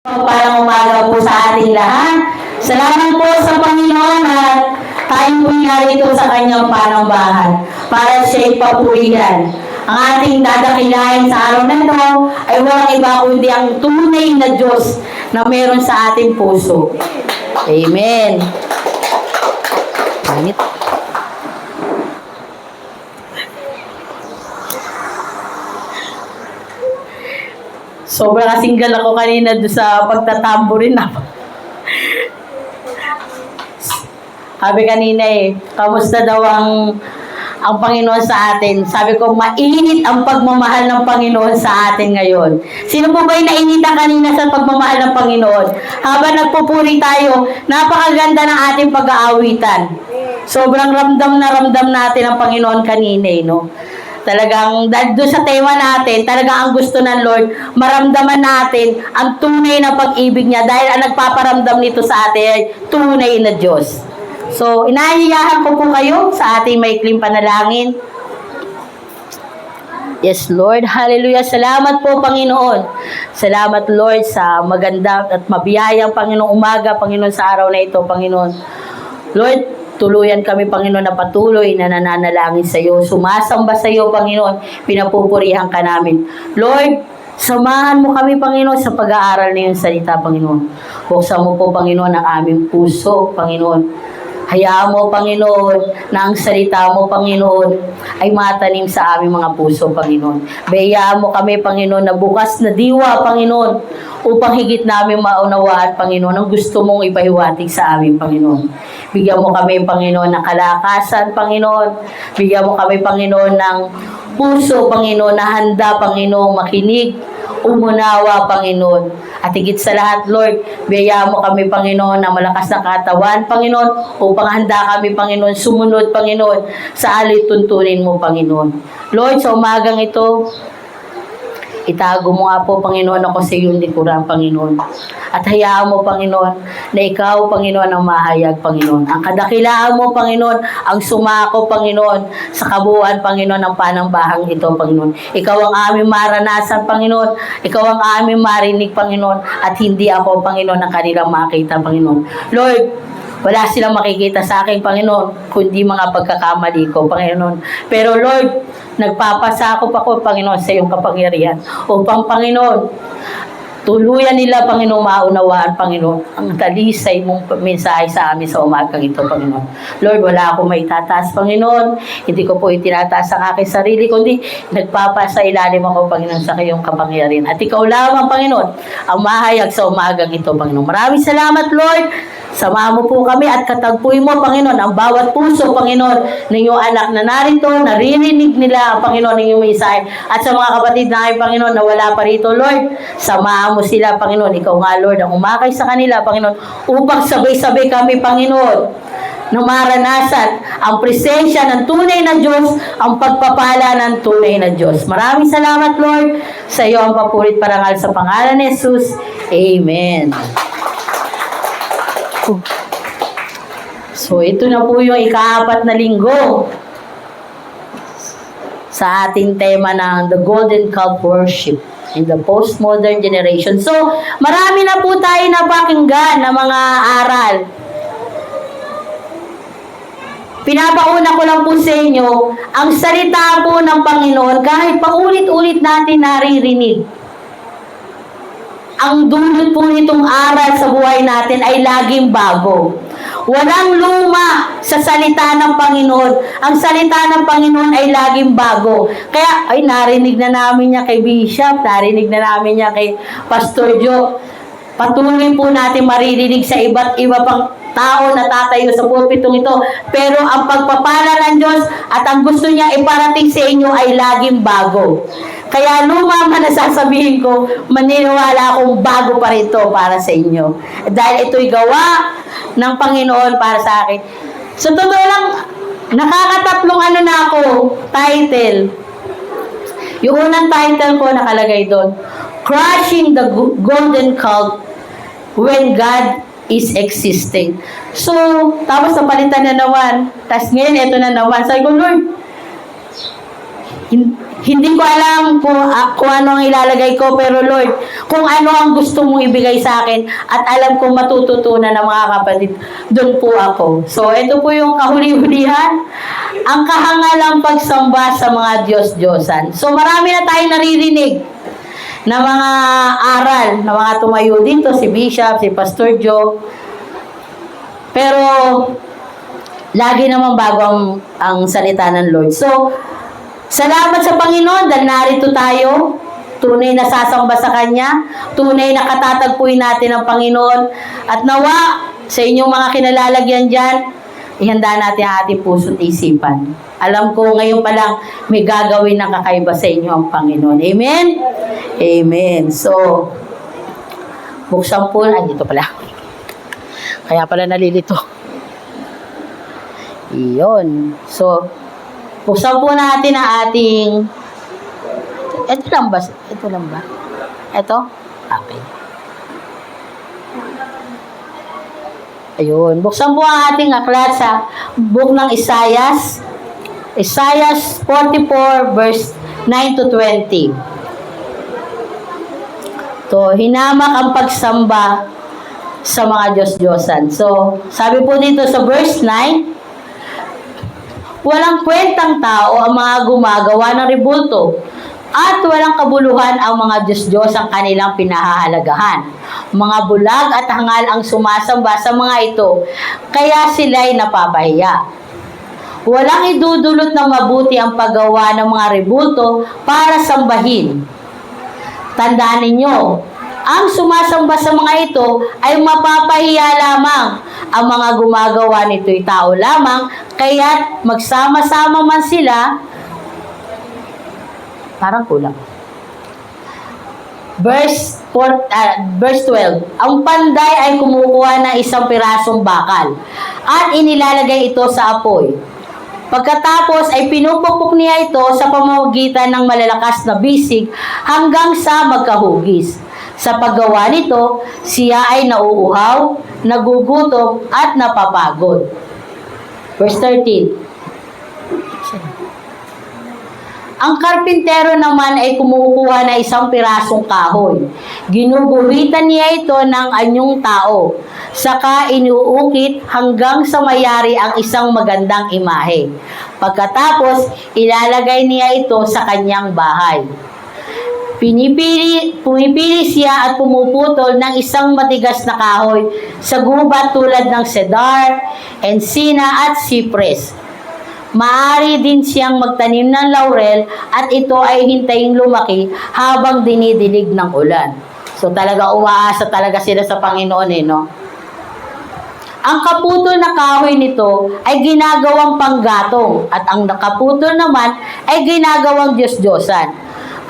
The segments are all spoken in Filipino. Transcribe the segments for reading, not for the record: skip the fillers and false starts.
Parang umaga po sa ating lahat. Salamat po sa Panginoon at tayo po narito sa kanyang panambahan para siya'y papurihan. Ang ating dadakilain sa araw na ito ay walang iba kundi ang tunay na Diyos na meron sa ating puso. Amen. Pangit. Sobrang kasinggal ako kanina doon sa pagtatamburin na. Sabi kanina kamusta daw ang Panginoon sa atin? Sabi ko, mainit ang pagmamahal ng Panginoon sa atin ngayon. Sino po ba yung nainitan kanina sa pagmamahal ng Panginoon? Habang nagpupuri tayo, napakaganda ng ating pag-aawitan. Sobrang ramdam na ramdam natin ang Panginoon kanina, no? Talagang, dahil doon sa tema natin, talagang ang gusto ng Lord, maramdaman natin ang tunay na pag-ibig niya dahil ang nagpaparamdam nito sa atin ay tunay na Diyos. So, inahiyahan ko po kayo sa ating maikling panalangin. Yes, Lord. Hallelujah. Salamat po, Panginoon. Salamat, Lord, sa maganda at mabiyayang Panginoon umaga, Panginoon, sa araw na ito, Panginoon. Lord, tuluyan kami, Panginoon, na patuloy na nananalangin sa iyo. Sumasamba sa iyo, Panginoon. Pinapupurihan ka namin. Lord, samahan mo kami, Panginoon, sa pag-aaral na iyong salita, Panginoon. Buksan mo po, Panginoon, ang aming puso, Panginoon. Hayaan mo, Panginoon, na ang salita mo, Panginoon, ay matanim sa aming mga puso, Panginoon. Bayaan mo kami, Panginoon, na bukas na diwa, Panginoon, upang higit namin maunawaan, Panginoon, ang gusto mong ipahiwatig sa amin, Panginoon. Bigyan mo kami, Panginoon, ng kalakasan, Panginoon. Bigyan mo kami, Panginoon, ng puso, Panginoon, na handa, Panginoon, makinig, umunawa, Panginoon. At higit sa lahat, Lord, biyayaan mo kami, Panginoon, na malakas na katawan, Panginoon, upang handa kami, Panginoon, sumunod, Panginoon, sa alituntunin mo, Panginoon. Lord, sa umagang ito, itago mo nga po, Panginoon, ako sa iyong likuran, Panginoon. At hayaan mo, Panginoon, na ikaw, Panginoon, ang mahayag, Panginoon. Ang kadakilaan mo, Panginoon, ang sumako, Panginoon, sa kabuuan, Panginoon, ng panambahang ito, Panginoon. Ikaw ang aming maranasan, Panginoon. Ikaw ang aming marinig, Panginoon. At hindi ako, Panginoon, ang kanilang makita, Panginoon. Lord, wala silang makikita sa akin, Panginoon, kundi mga pagkakamali ko, Panginoon. Pero Lord, nagpapasakop ako, Panginoon, sa iyong kapangyarihan. Upang, Panginoon, tuluyan nila, Panginoon, maunawaan, Panginoon, ang talisay mong mensahe sa amin sa umagang ito, Panginoon. Lord, wala akong maitataas, Panginoon. Hindi ko po itinataas ang aking sarili, kundi nagpapasa ilalim ako, Panginoon, sa iyong kapangyarihan. At ikaw lamang, Panginoon, ang mahayag sa umagang ito, Panginoon. Maraming salamat, Lord. Samahan mo po kami at katagpuin mo, Panginoon, ang bawat puso, Panginoon, ng iyong anak na narito, naririnig nila, Panginoon, ng iyong mensahe. At sa mga kapatid namin, Panginoon, na wala pa rito, Lord, samahan mo sila, Panginoon. Ikaw nga, Lord, ang umakay sa kanila, Panginoon, upang sabay-sabay kami, Panginoon, na maranasan ang presensya ng tunay na Diyos, ang pagpapala ng tunay na Diyos. Maraming salamat, Lord. Sa iyo ang papurit parangal sa pangalan ni Jesus. Amen. So, ito na po yung ika-4 na linggo sa ating tema ng The Golden Calf Worship in the Postmodern Generation. So, marami na po tayo napakinggan na mga aral. Pinapauna ko lang po sa inyo, ang salita po ng Panginoon, kahit paulit-ulit natin naririnig, ang dulot po nitong aral sa buhay natin ay laging bago. Walang luma sa salita ng Panginoon. Ang salita ng Panginoon ay laging bago. Kaya, narinig na namin niya kay Bishop, narinig na namin niya kay Pastor Joe. Patuloy po natin maririnig sa iba't iba pang tao na tatayo sa pulpitong ito. Pero ang pagpapala ng Diyos at ang gusto niya iparating sa inyo ay laging bago. Kaya luma man nasasabihin ko, maniniwala akong bago pa rin ito para sa inyo. Dahil ito'y gawa ng Panginoon para sa akin. So, totoo lang, nakakatatlong na ako, title. Yung unang title ko nakalagay doon, Crushing the Golden Calf When God is Existing. So, tapos napalitan na naman. Tapos ngayon, ito na naman. Sabi ko, Lord, Hindi ko alam kung ano ang ilalagay ko, pero Lord, kung ano ang gusto mong ibigay sa akin at alam kong matututunan ng mga kapatid, doon po ako. So, ito po yung kahuli-hulihan, ang kahangalang pagsamba sa mga Diyos-Diyosan. So, marami na tayong naririnig na mga aral, na mga tumayo dito, si Bishop, si Pastor Joe. Pero, lagi naman bago ang salita ng Lord. So, salamat sa Panginoon dahil narito tayo. Tunay na sasamba sa Kanya. Tunay na katatagpuin natin ang Panginoon. At nawa, sa inyong mga kinalalagyan dyan, ihanda natin ang ating puso't isipan. Alam ko ngayon pa lang may gagawin ng kakaiba sa inyo ang Panginoon. Amen? Amen. So, buksan po. Ay, dito pala. Kaya pala nalilito. Iyon. So, buksan po natin ang ating... Ito lang ba? Ito lang ba? Ito? Okay. Ayun. Buksan po ang ating aklat sa book ng Isaias. Isaias 44 verse 9 to 20. To, hinamak ang pagsamba sa mga Diyos-Diyosan. So, sabi po dito sa verse 9, walang kwentang tao ang mga gumagawa ng rebulto at walang kabuluhan ang mga Diyos-Diyos ang kanilang pinahahalagahan. Mga bulag at hangal ang sumasamba sa mga ito, kaya sila'y napapahiya. Walang idudulot ng mabuti ang paggawa ng mga rebulto para sambahin. Tandaan ninyo, ang sumasamba sa mga ito ay mapapahiya lamang. Ang mga gumagawa nito'y tao lamang, kaya't magsama-sama man sila, parang kulang. Verse 12, ang panday ay kumukuha ng isang pirasong bakal at inilalagay ito sa apoy. Pagkatapos ay pinupukpok niya ito sa pamamagitan ng malalakas na bisig hanggang sa magkahugis. Sa paggawa nito, siya ay nauuhaw, nagugutom, at napapagod. Verse 13. Ang karpintero naman ay kumukuha na isang pirasong kahoy. Ginuguhitan niya ito ng anyong tao. Saka inuukit hanggang sa mayari ang isang magandang imahe. Pagkatapos, ilalagay niya ito sa kanyang bahay. Pumipili siya at pumuputol ng isang matigas na kahoy sa gubat tulad ng cedar, encina at cypress. Maaari din siyang magtanim ng laurel at ito ay hintayin lumaki habang dinidilig ng ulan. So talaga umaasa talaga sila sa Panginoon no? Ang kaputol na kahoy nito ay ginagawang panggatong at ang nakaputol naman ay ginagawang Diyos-Diyosan.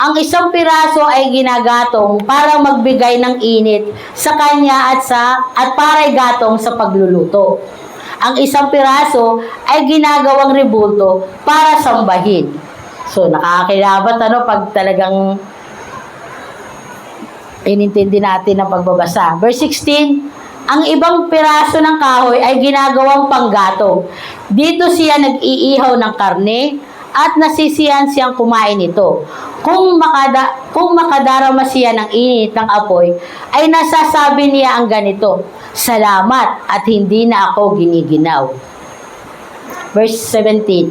Ang isang piraso ay ginagatong para magbigay ng init sa kanya at para gatong sa pagluluto. Ang isang piraso ay ginagawang rebulto para sambahin. So, nakakakilabat pag talagang inintindi natin ang pagbabasa. Verse 16, ang ibang piraso ng kahoy ay ginagawang panggatong. Dito siya nag-iihaw ng karne at nasisiyan siyang kumain ito. Kung makadarama siya ng init ng apoy, ay nasasabi niya ang ganito, salamat at hindi na ako giniginaw. Verse 17.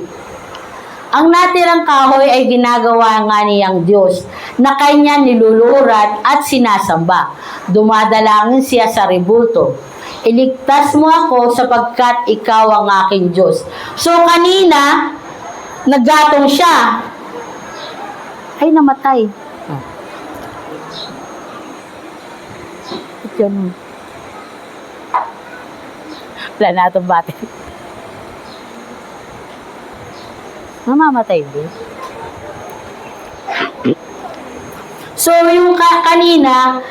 Ang natirang kahoy ay ginagawa nga niyang Diyos na kanya niluluhuran at sinasamba. Dumadalangin siya sa rebulto. Iligtas mo ako sapagkat ikaw ang aking Diyos. So kanina, naggatong siya. Ay, namatay. Ito yun. Wala na itong battery. Mamamatay din. So, yung kanina,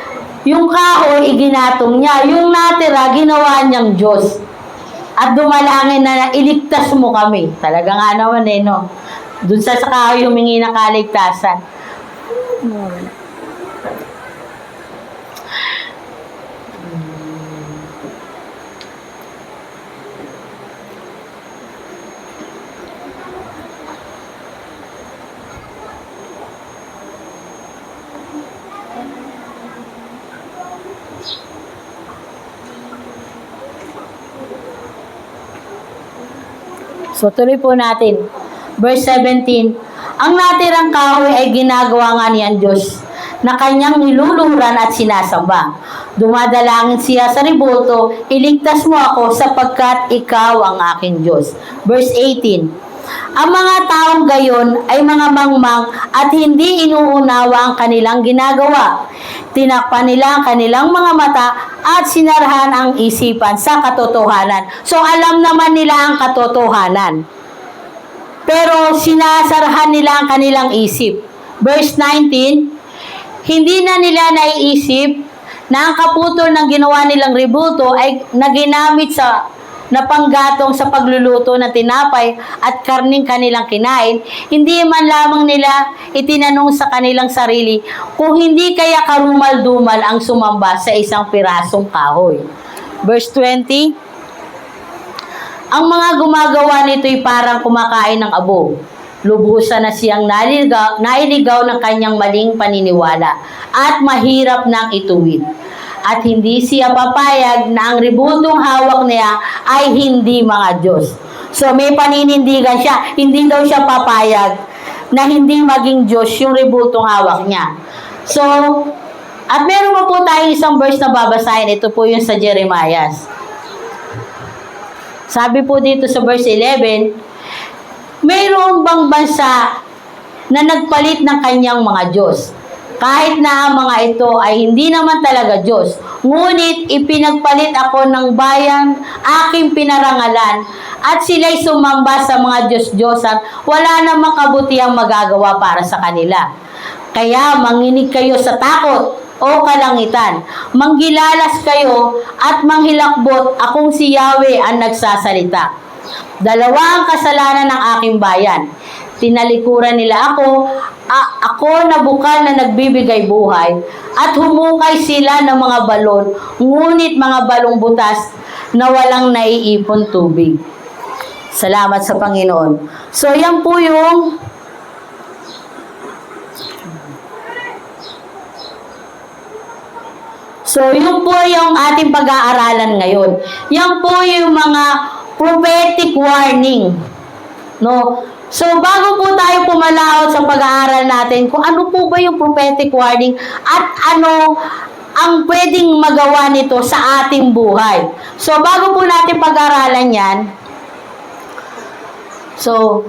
yung kahoy, iginatong niya. Yung natira, ginawa niyang Diyos. At dumalangin na iligtas mo kami. Talaga nga naman no? Doon sa kahoy humingi ng kaligtasan. So, tuloy po natin. Verse 17, ang natirang kahoy ay ginagawa nga niyan Diyos na kanyang niluluhuran at sinasamba. Dumadalangin siya sa ribulto, iligtas mo ako sapagkat ikaw ang aking Diyos. Verse 18, ang mga taong gayon ay mga mangmang at hindi inuunawa ang kanilang ginagawa. Tinakpan nila ang kanilang mga mata at sinarahan ang isipan sa katotohanan. So alam naman nila ang katotohanan. Pero sinasarahan nila ang kanilang isip. Verse 19, hindi na nila naiisip na ang kaputol ng ginawa nilang ribulto ay naginamit sa napanggatong sa pagluluto ng tinapay at karning kanilang kinain, hindi man lamang nila itinanong sa kanilang sarili kung hindi kaya karumal-dumal ang sumamba sa isang pirasong kahoy. Verse 20, ang mga gumagawa nito'y parang kumakain ng abo. Lubusan na siyang nailigaw ng kanyang maling paniniwala at mahirap nang ituwid. At hindi siya papayag na ang ribultong hawak niya ay hindi mga Diyos. So may paninindigan siya, hindi daw siya papayag na hindi maging Diyos yung ribultong hawak niya. So, at meron pa po tayong isang verse na babasahin, ito po yung sa Jeremiah. Sabi po dito sa verse 11, mayroon bang bansa na nagpalit ng kanyang mga Diyos? Kahit na ang mga ito ay hindi naman talaga Diyos. Ngunit ipinagpalit ako ng bayan, aking pinarangalan, at sila'y sumamba sa mga Diyos-Diyosan, wala namang kabutihang magagawa para sa kanila. Kaya manginig kayo sa takot, o kalangitan, manggilalas kayo at manghilakbot, akong si Yahweh ang nagsasalita. Dalawa ang kasalanan ng aking bayan. Tinalikuran nila ako na bukal na nagbibigay buhay, at humukay sila ng mga balon, ngunit mga balong butas na walang naiipon tubig. Salamat sa Panginoon. So, yan po yung yun po yung ating pag-aaralan ngayon. Yan po yung mga prophetic warning. No? So, bago po tayo pumalaot sa pag-aaral natin, kung ano po ba yung prophetic warning at ano ang pwedeng magawa nito sa ating buhay. So, bago po natin pag-aaralan yan, so,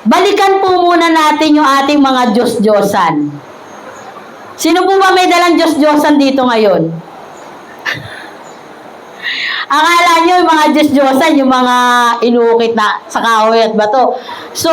balikan po muna natin yung ating mga Diyos-Diyosan. Sino po ba may dalang Diyos-Diyosan dito ngayon? Akala nyo yung mga Diyos-Diyosan, yung mga inuukit na sa kahoy at bato. So,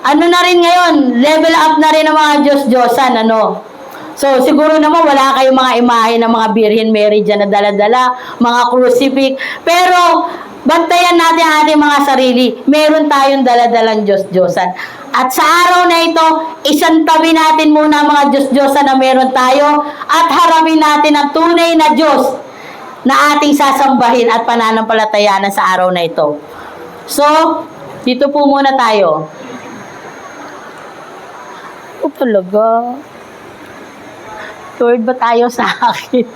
ano na rin ngayon? Level up na rin ang mga Diyos-Diyosan, ano? So, siguro naman wala kayong mga imahe ng mga Virgin Mary dyan na dala-dala, mga crucifix. Pero, bantayan natin ang ating mga sarili. Meron tayong dala-dalang Diyos-Diyosan. At sa araw na ito, isantabi natin muna ang mga Diyos-Diyosan na meron tayo at harapin natin ang tunay na Diyos na ating sasambahin at pananampalatayanan sa araw na ito. So, dito po muna tayo. O talaga? Lord ba tayo sa akin?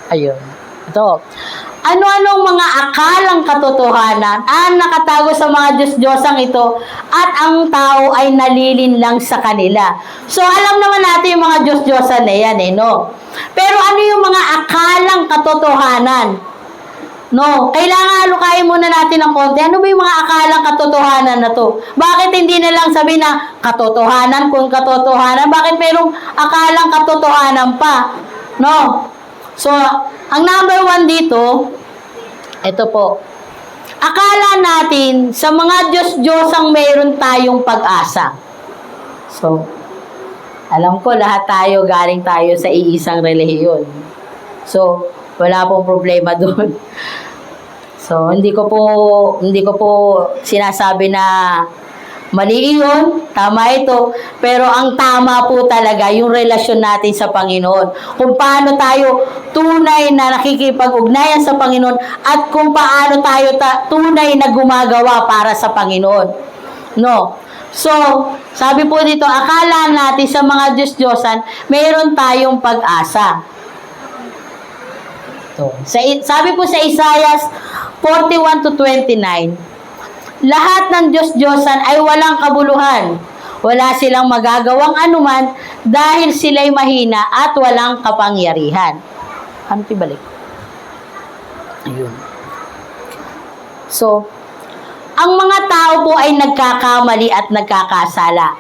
Ayun. Ito. Ano-anong mga akalang katotohanan ang nakatago sa mga Diyos-Diyosang ito at ang tao ay nalilin lang sa kanila. So, alam naman natin yung mga Diyos-Diyosan na yan, no? Pero ano yung mga akalang katotohanan? No? Kailangan alukayin muna natin ng konti. Ano ba yung mga akalang katotohanan na to? Bakit hindi na lang sabihin na katotohanan kung katotohanan? Bakit mayroong akalang katotohanan pa? No? So, ang number 1 dito, ito po. Akala natin sa mga Diyos-Diyosang mayroon tayong pag-asa. So, alam ko lahat tayo galing tayo sa iisang relihiyon. So, wala pong problema doon. So, hindi ko po sinasabi na mali yun, tama ito. Pero ang tama po talaga yung relasyon natin sa Panginoon. Kung paano tayo tunay na nakikipag-ugnayan sa Panginoon at kung paano tayo tunay na gumagawa para sa Panginoon. No? So, sabi po dito, akala natin sa mga Diyos-Diyosan, mayroon tayong pag-asa. Sabi po sa Isaiah 41 to 29, lahat ng Diyos-Diyosan ay walang kabuluhan. Wala silang magagawang anuman dahil sila'y mahina at walang kapangyarihan. Antibalik. Ayun. So, ang mga tao po ay nagkakamali at nagkakasala.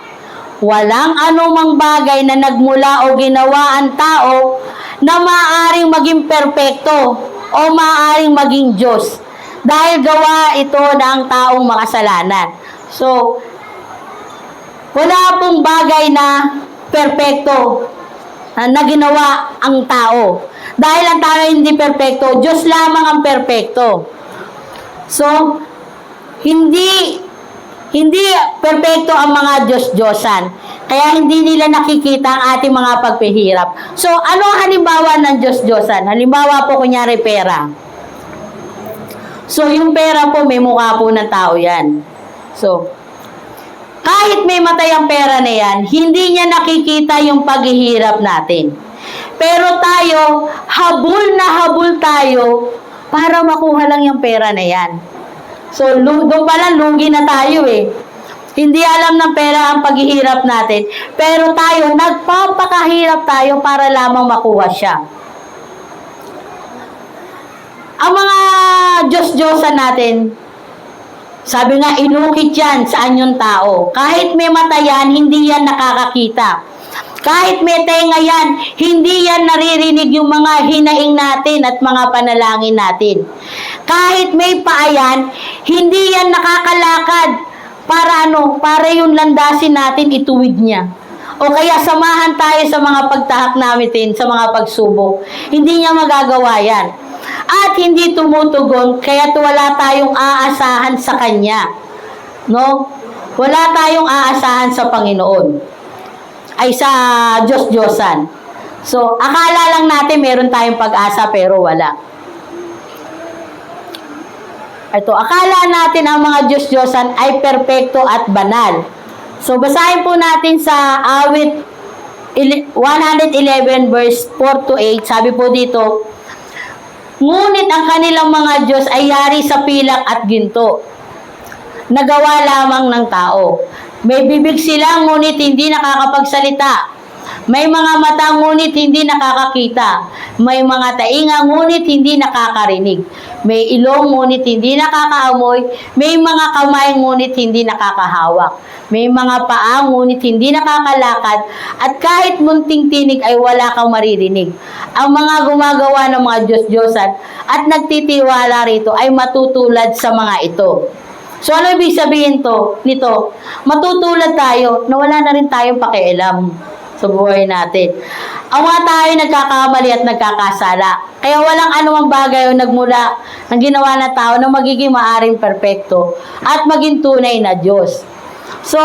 Walang anumang bagay na nagmula o ginawa ang tao na maaaring maging perpekto o maaaring maging Diyos. Dahil gawa ito ng taong makasalanan. So, wala pong bagay na perpekto na ginawa ang tao. Dahil ang tao hindi perpekto, Diyos lamang ang perpekto. So, hindi perpekto ang mga Diyos-Diyosan. Kaya hindi nila nakikita ang ating mga pagpihirap. So, ano ang halimbawa ng Diyos-Diyosan? Halimbawa po, kunyari, pera. So, yung pera po, may mukha po ng tao yan. So, kahit may matay ang pera na yan, hindi niya nakikita yung paghihirap natin. Pero tayo, habol tayo para makuha lang yung pera na yan. So, doon pala, lugi na tayo eh. Hindi alam ng pera ang paghihirap natin. Pero tayo, nagpapakahirap tayo para lamang makuha siya. Ang mga Diyos-Diyosan natin, sabi nga, inukit yan sa anyong tao. Kahit may mata yan, hindi yan nakakakita. Kahit may tenga yan, hindi yan naririnig yung mga hinaing natin at mga panalangin natin. Kahit may paa yan, hindi yan nakakalakad para yung landasin natin ituwid niya. O kaya samahan tayo sa mga pagtahak natin, sa mga pagsubok. Hindi niya magagawa yan. At hindi tumutugon, kaya't wala tayong aasahan sa Kanya. No? Wala tayong aasahan sa Panginoon. Ay sa Diyos-Diyosan. So, akala lang natin meron tayong pag-asa pero wala. Ito, akala natin ang mga Diyos-Diyosan ay perpekto at banal. So, basahin po natin sa awit 111 verse 4 to 8. Sabi po dito, ngunit ang kanilang mga Diyos ay yari sa pilak at ginto, nagawa lamang ng tao. May bibig sila, ngunit hindi nakakapagsalita. May mga mata, ngunit hindi nakakakita. May mga tainga, ngunit hindi nakakarinig. May ilong, ngunit hindi nakakaamoy. May mga kamay, ngunit hindi nakakahawak. May mga paa, ngunit hindi nakakalakad. At kahit munting tinig ay wala kang maririnig. Ang mga gumagawa ng mga Diyos-Diyosan at nagtitiwala rito ay matutulad sa mga ito. So, ano ibig sabihin nito? Matutulad tayo na wala na rin tayong pakialam sa buhay natin. Ang mga tayo nagkakamali at nagkakasala. Kaya walang anumang bagay o nagmula ng ginawa na tao na magiging maaring perpekto at maging tunay na Diyos. So,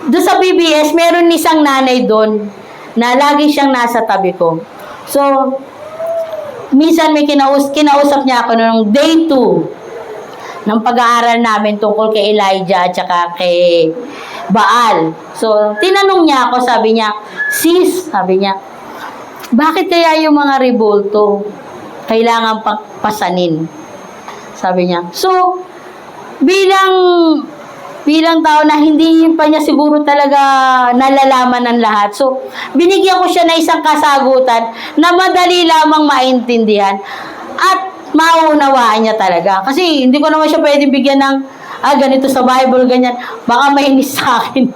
doon sa PBS, meron isang nanay doon na lagi siyang nasa tabi ko. So, minsan may kinausap niya ako noong day 2 ng pag-aaral namin tungkol kay Elijah at saka kay Baal. So, tinanong niya ako, sabi niya, sis, sabi niya, bakit kaya yung mga rebulto kailangan pasanin? Sabi niya. So, bilang tao na hindi pa niya siguro talaga nalalaman ng lahat. So, binigyan ko siya ng isang kasagutan na madali lamang maintindihan at maunawaan niya talaga. Kasi hindi ko naman siya pwedeng bigyan ng, ganito sa Bible, ganyan. Baka mainis sa akin.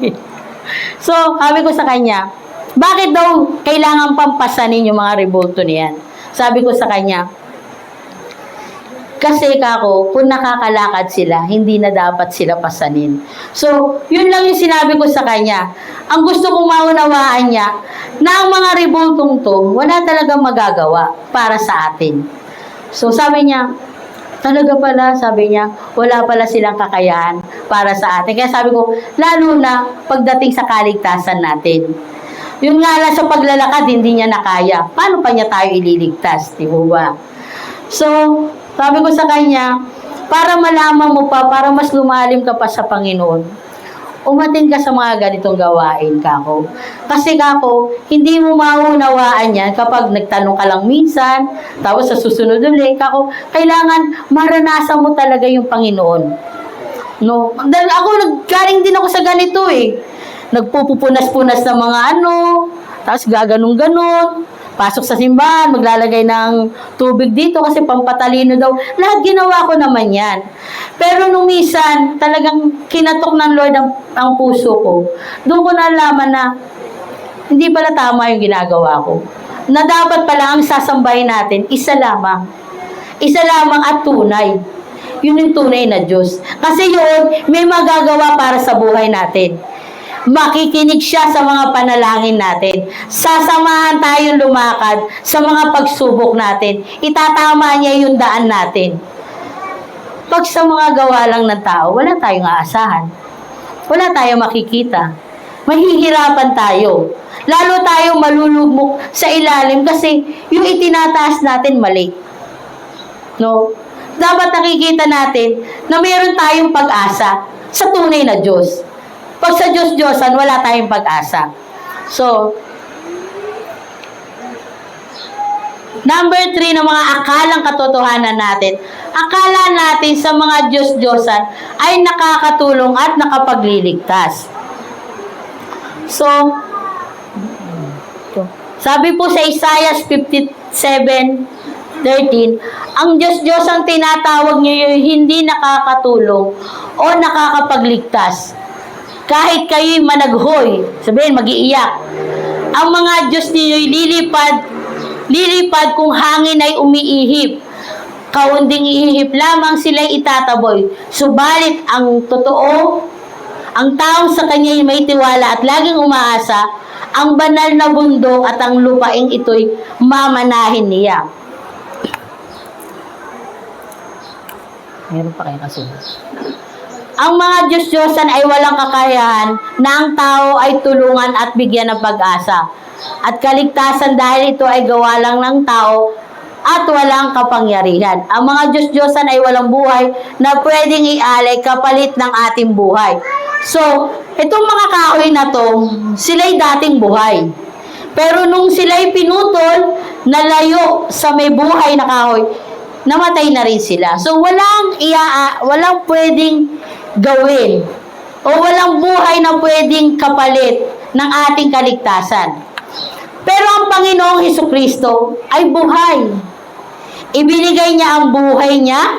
So, sabi ko sa kanya, bakit daw kailangan pampasanin yung mga rebulto niyan? Sabi ko sa kanya, kasi kung nakakalakad sila, hindi na dapat sila pasanin. So, yun lang yung sinabi ko sa kanya. Ang gusto kong maunawaan niya, na ang mga rebultong to, wala talagang magagawa para sa atin. So, sabi niya, talaga pala, sabi niya, wala pala silang kakayahan para sa atin. Kaya sabi ko, lalo na pagdating sa kaligtasan natin. Yun nga lang sa paglalakad, hindi niya nakaya. Paano pa niya tayo ililigtas? Di ba? So, sabi ko sa kanya, para malaman mo pa, para mas lumalim ka pa sa Panginoon, umatin ka sa mga ganitong gawain, kako. Kasi kako, hindi mo maunawaan yan kapag nagtanong ka lang minsan, tapos sa susunod ulit, kako, kailangan maranasan mo talaga yung Panginoon. No? Dahil ako, galing din ako sa ganito eh. Nagpupupunas-punas ng mga tapos gaganong-ganon. Pasok sa simbahan, maglalagay ng tubig dito kasi pampatalino daw. Lahat ginawa ko naman yan. Pero nung minsan, talagang kinatok ng Lord ang puso ko. Doon ko nalaman na hindi pala tama yung ginagawa ko. Na dapat pala ang sasambahin natin, isa lamang. Isa lamang at tunay. Yun yung tunay na Diyos. Kasi yun, may magagawa para sa buhay natin. Makikinig siya sa mga panalangin natin. Sasamahan tayong lumakad sa mga pagsubok natin. Itatama niya yung daan natin. Pag sa mga gawa lang ng tao, wala tayong aasahan. Wala tayong makikita. Mahihirapan tayo. Lalo tayong malulugmok sa ilalim kasi yung itinataas natin mali. No? Dapat nakikita natin na mayroon tayong pag-asa sa tunay na Diyos. Pag sa Diyos-Diyosan, wala tayong pag-asa. So, number 3 ng mga akalang katotohanan natin. Akala natin sa mga Diyos-Diyosan ay nakakatulong at nakapagliligtas. So, sabi po sa Isaiah 57:13, ang Diyos-Diyos ang tinatawag niyo yung hindi nakakatulong o nakakapagligtas. Kahit kayo'y managhoy, sabihin, mag-iiyak. Ang mga Diyos niyo'y lilipad kung hangin ay umiihip. Kaunding ihip lamang sila'y itataboy. Subalit ang totoo, ang taong sa kanya'y may tiwala at laging umaasa, ang banal na bundok at ang lupaing ito'y mamanahin niya. Meron pa kayong kasunod. Ang mga Diyos-Diyosan ay walang kakayahan na ang tao ay tulungan at bigyan ng pag-asa. At kaligtasan dahil ito ay gawa lang ng tao at walang kapangyarihan. Ang mga Diyos-Diyosan ay walang buhay na pwedeng ialay kapalit ng ating buhay. So, itong mga kahoy na to, sila'y dating buhay. Pero nung sila'y pinutol, nalayo sa may buhay na kahoy, namatay na rin sila. So, walang pwedeng gawin o walang buhay na pwedeng kapalit ng ating kaligtasan. Pero ang Panginoong Hesukristo ay buhay. Ibinigay niya ang buhay niya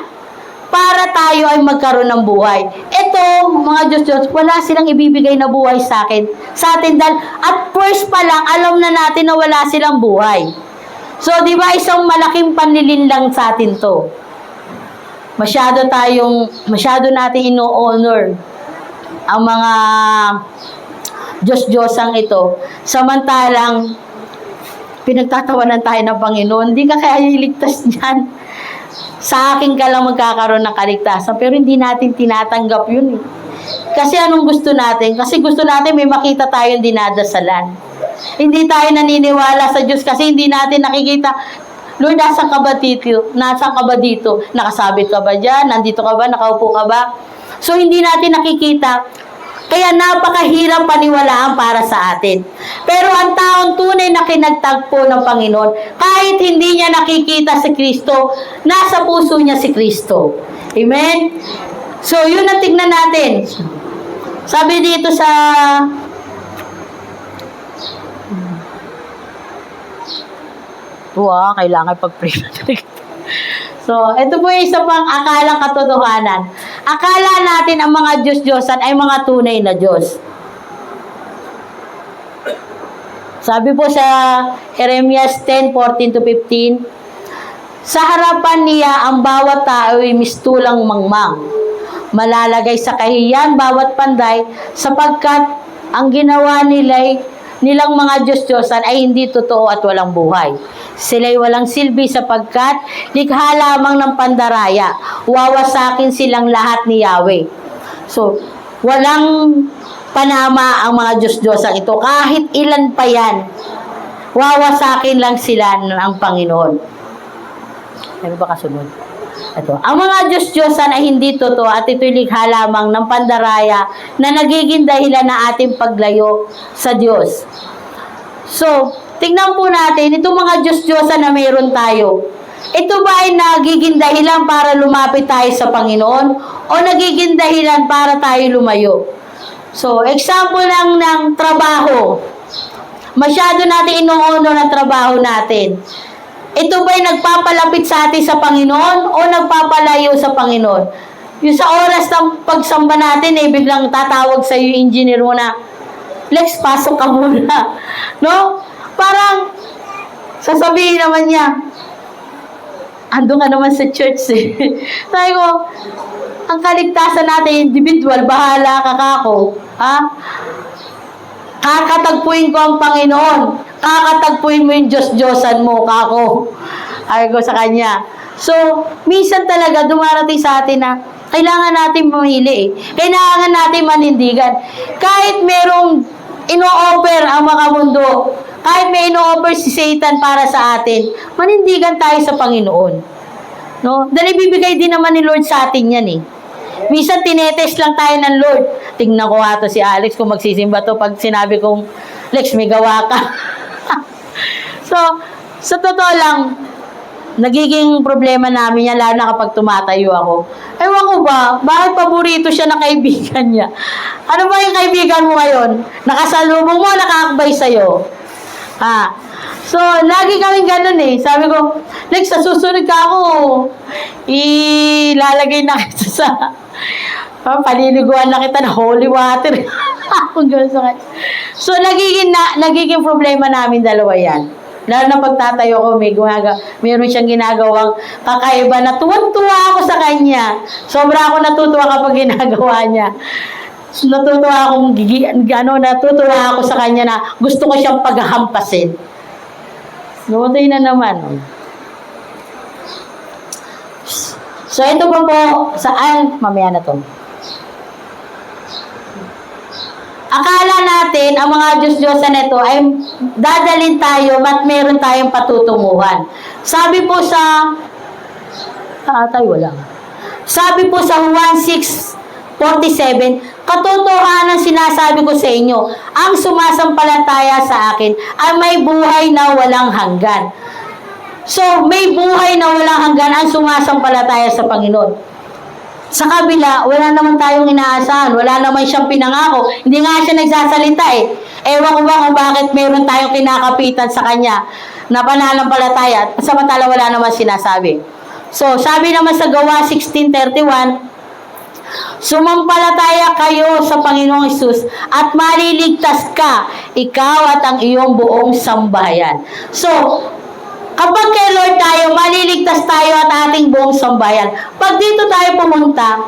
para tayo ay magkaroon ng buhay. Ito, mga Diyos, wala silang ibibigay na buhay sa atin dahil at first pa lang, alam na natin na wala silang buhay. So, di ba, isang malaking panlilinlang sa atin to. Masyado natin ino-honor ang mga Diyos-Diyosang ito. Samantalang, pinagtatawanan tayo ng Panginoon, hindi ka kaya iligtas niyan. Sa akin ka lang magkakaroon ng kaligtasan, pero hindi natin tinatanggap yun eh. Kasi anong gusto natin? Kasi gusto natin may makita tayong dinadasalan. Hindi tayo naniniwala sa Diyos kasi hindi natin nakikita, Lord, nasaan ka ba dito? Nasaan ka ba dito? Nakasabit ka ba dyan? Nandito ka ba? Nakaupo ka ba? So, hindi natin nakikita. Kaya napakahirap paniwalaan para sa atin. Pero ang taong tunay na kinagtagpo ng Panginoon, kahit hindi niya nakikita si Kristo, nasa puso niya si Kristo. Amen? So, yun ang tignan natin. Sabi dito sa kailangan pag-pray na talaga. So, ito po yung isa pang akalang katotohanan. Akala natin ang mga Diyos-Diyosan ay mga tunay na Diyos. Sabi po sa Jeremias 10:14-15, sa harapan niya ang bawat tao ay mistulang mangmang. Malalagay sa kahiyan bawat panday sapagkat ang ginawa nilang mga Diyos-Diyosan ay hindi totoo at walang buhay. Sila'y walang silbi sapagkat likha lamang ng pandaraya. Wawasakin silang lahat ni Yahweh. So, walang panama ang mga Diyos-Diyosang ito. Kahit ilan pa yan, wawasakin lang sila ng Panginoon. Ano ba kasunod? Ito, ang mga Diyos-Diyosan ay hindi totoo at ito'y likha lamang ng pandaraya na nagiging dahilan na ating paglayo sa Diyos. So, tingnan po natin, itong mga Diyos-Diyosan na mayroon tayo, ito ba ay nagiging dahilan para lumapit tayo sa Panginoon o nagiging dahilan para tayo lumayo? So, example lang ng trabaho. Masyado natin inuuno ng trabaho natin. Ito ba'y nagpapalapit sa atin sa Panginoon o nagpapalayo sa Panginoon? Yung sa oras ng pagsamba natin, biglang tatawag sa yung engineer mo na, Lex, pasok ka muna. No? Parang, sasabihin naman niya, ando ka naman sa church eh. Sabi ko, ang kaligtasan natin, individual, bahala ka kako. Ha? Kakatagpuin ko ang Panginoon. Kakatagpuin mo yung Diyos-Diyosan mo, kako. Ay ko sa kanya. So, minsan talaga dumarating sa atin na kailangan natin mamili eh. Kailangan natin manindigan. Kahit merong ino-offer ang mga mundo, kahit may ino-offer si Satan para sa atin, manindigan tayo sa Panginoon. No? Dahil ibibigay din naman ni Lord sa atin yan eh. Minsan tinetest lang tayo ng Lord. Tingnan ko nga to si Alex kung magsisimba to pag sinabi kong, Lex, may gawa ka. So, sa totoo lang, nagiging problema namin yan, lalo na kapag tumatayo ako. Ewan ko ba, bakit paborito siya na kaibigan niya? Ano ba yung kaibigan mo ngayon? Nakasalubong mo, nakakabay sa'yo? So, lagi kaming ganun eh. Sabi ko, Lex, sa susunod ka ako, ilalagay na kita sa, paliliguan na kita na holy water. So, nagiging problema namin dalawa yan. Lalo na pagtatayo ko, mayroon siyang ginagawang kakaiba na tuwan-tuwa ako sa kanya. Sobra ako natutuwa kapag ginagawa niya. Natutuwa ako sa kanya na gusto ko siyang paghahampasin. Namatay na naman. So, ito pa po, saan? Mamaya na to. Akala natin, ang mga Diyos-Diyosan nito ay dadalhin tayo at meron tayong patutunguhan. Sabi po sa, Sabi po sa 1:6-47, katotohanan sinasabi ko sa inyo, ang sumasampalataya sa akin ay may buhay na walang hanggan. So, may buhay na walang hanggan ang sumasampalataya sa Panginoon. Sa kabila, wala naman tayong inaasahan. Wala naman siyang pinangako. Hindi nga siya nagsasalita eh. Ewan ko ba kung bakit meron tayong kinakapitan sa kanya na pananampalataya at samantala wala naman sinasabi. So, sabi naman sa Gawa 16:31, sumampalataya kayo sa Panginoong Hesus at maliligtas ka, ikaw at ang iyong buong sambahayan. So, kapag kay Lord tayo, maliligtas tayo at ating buong sambahayan. Pag dito tayo pumunta,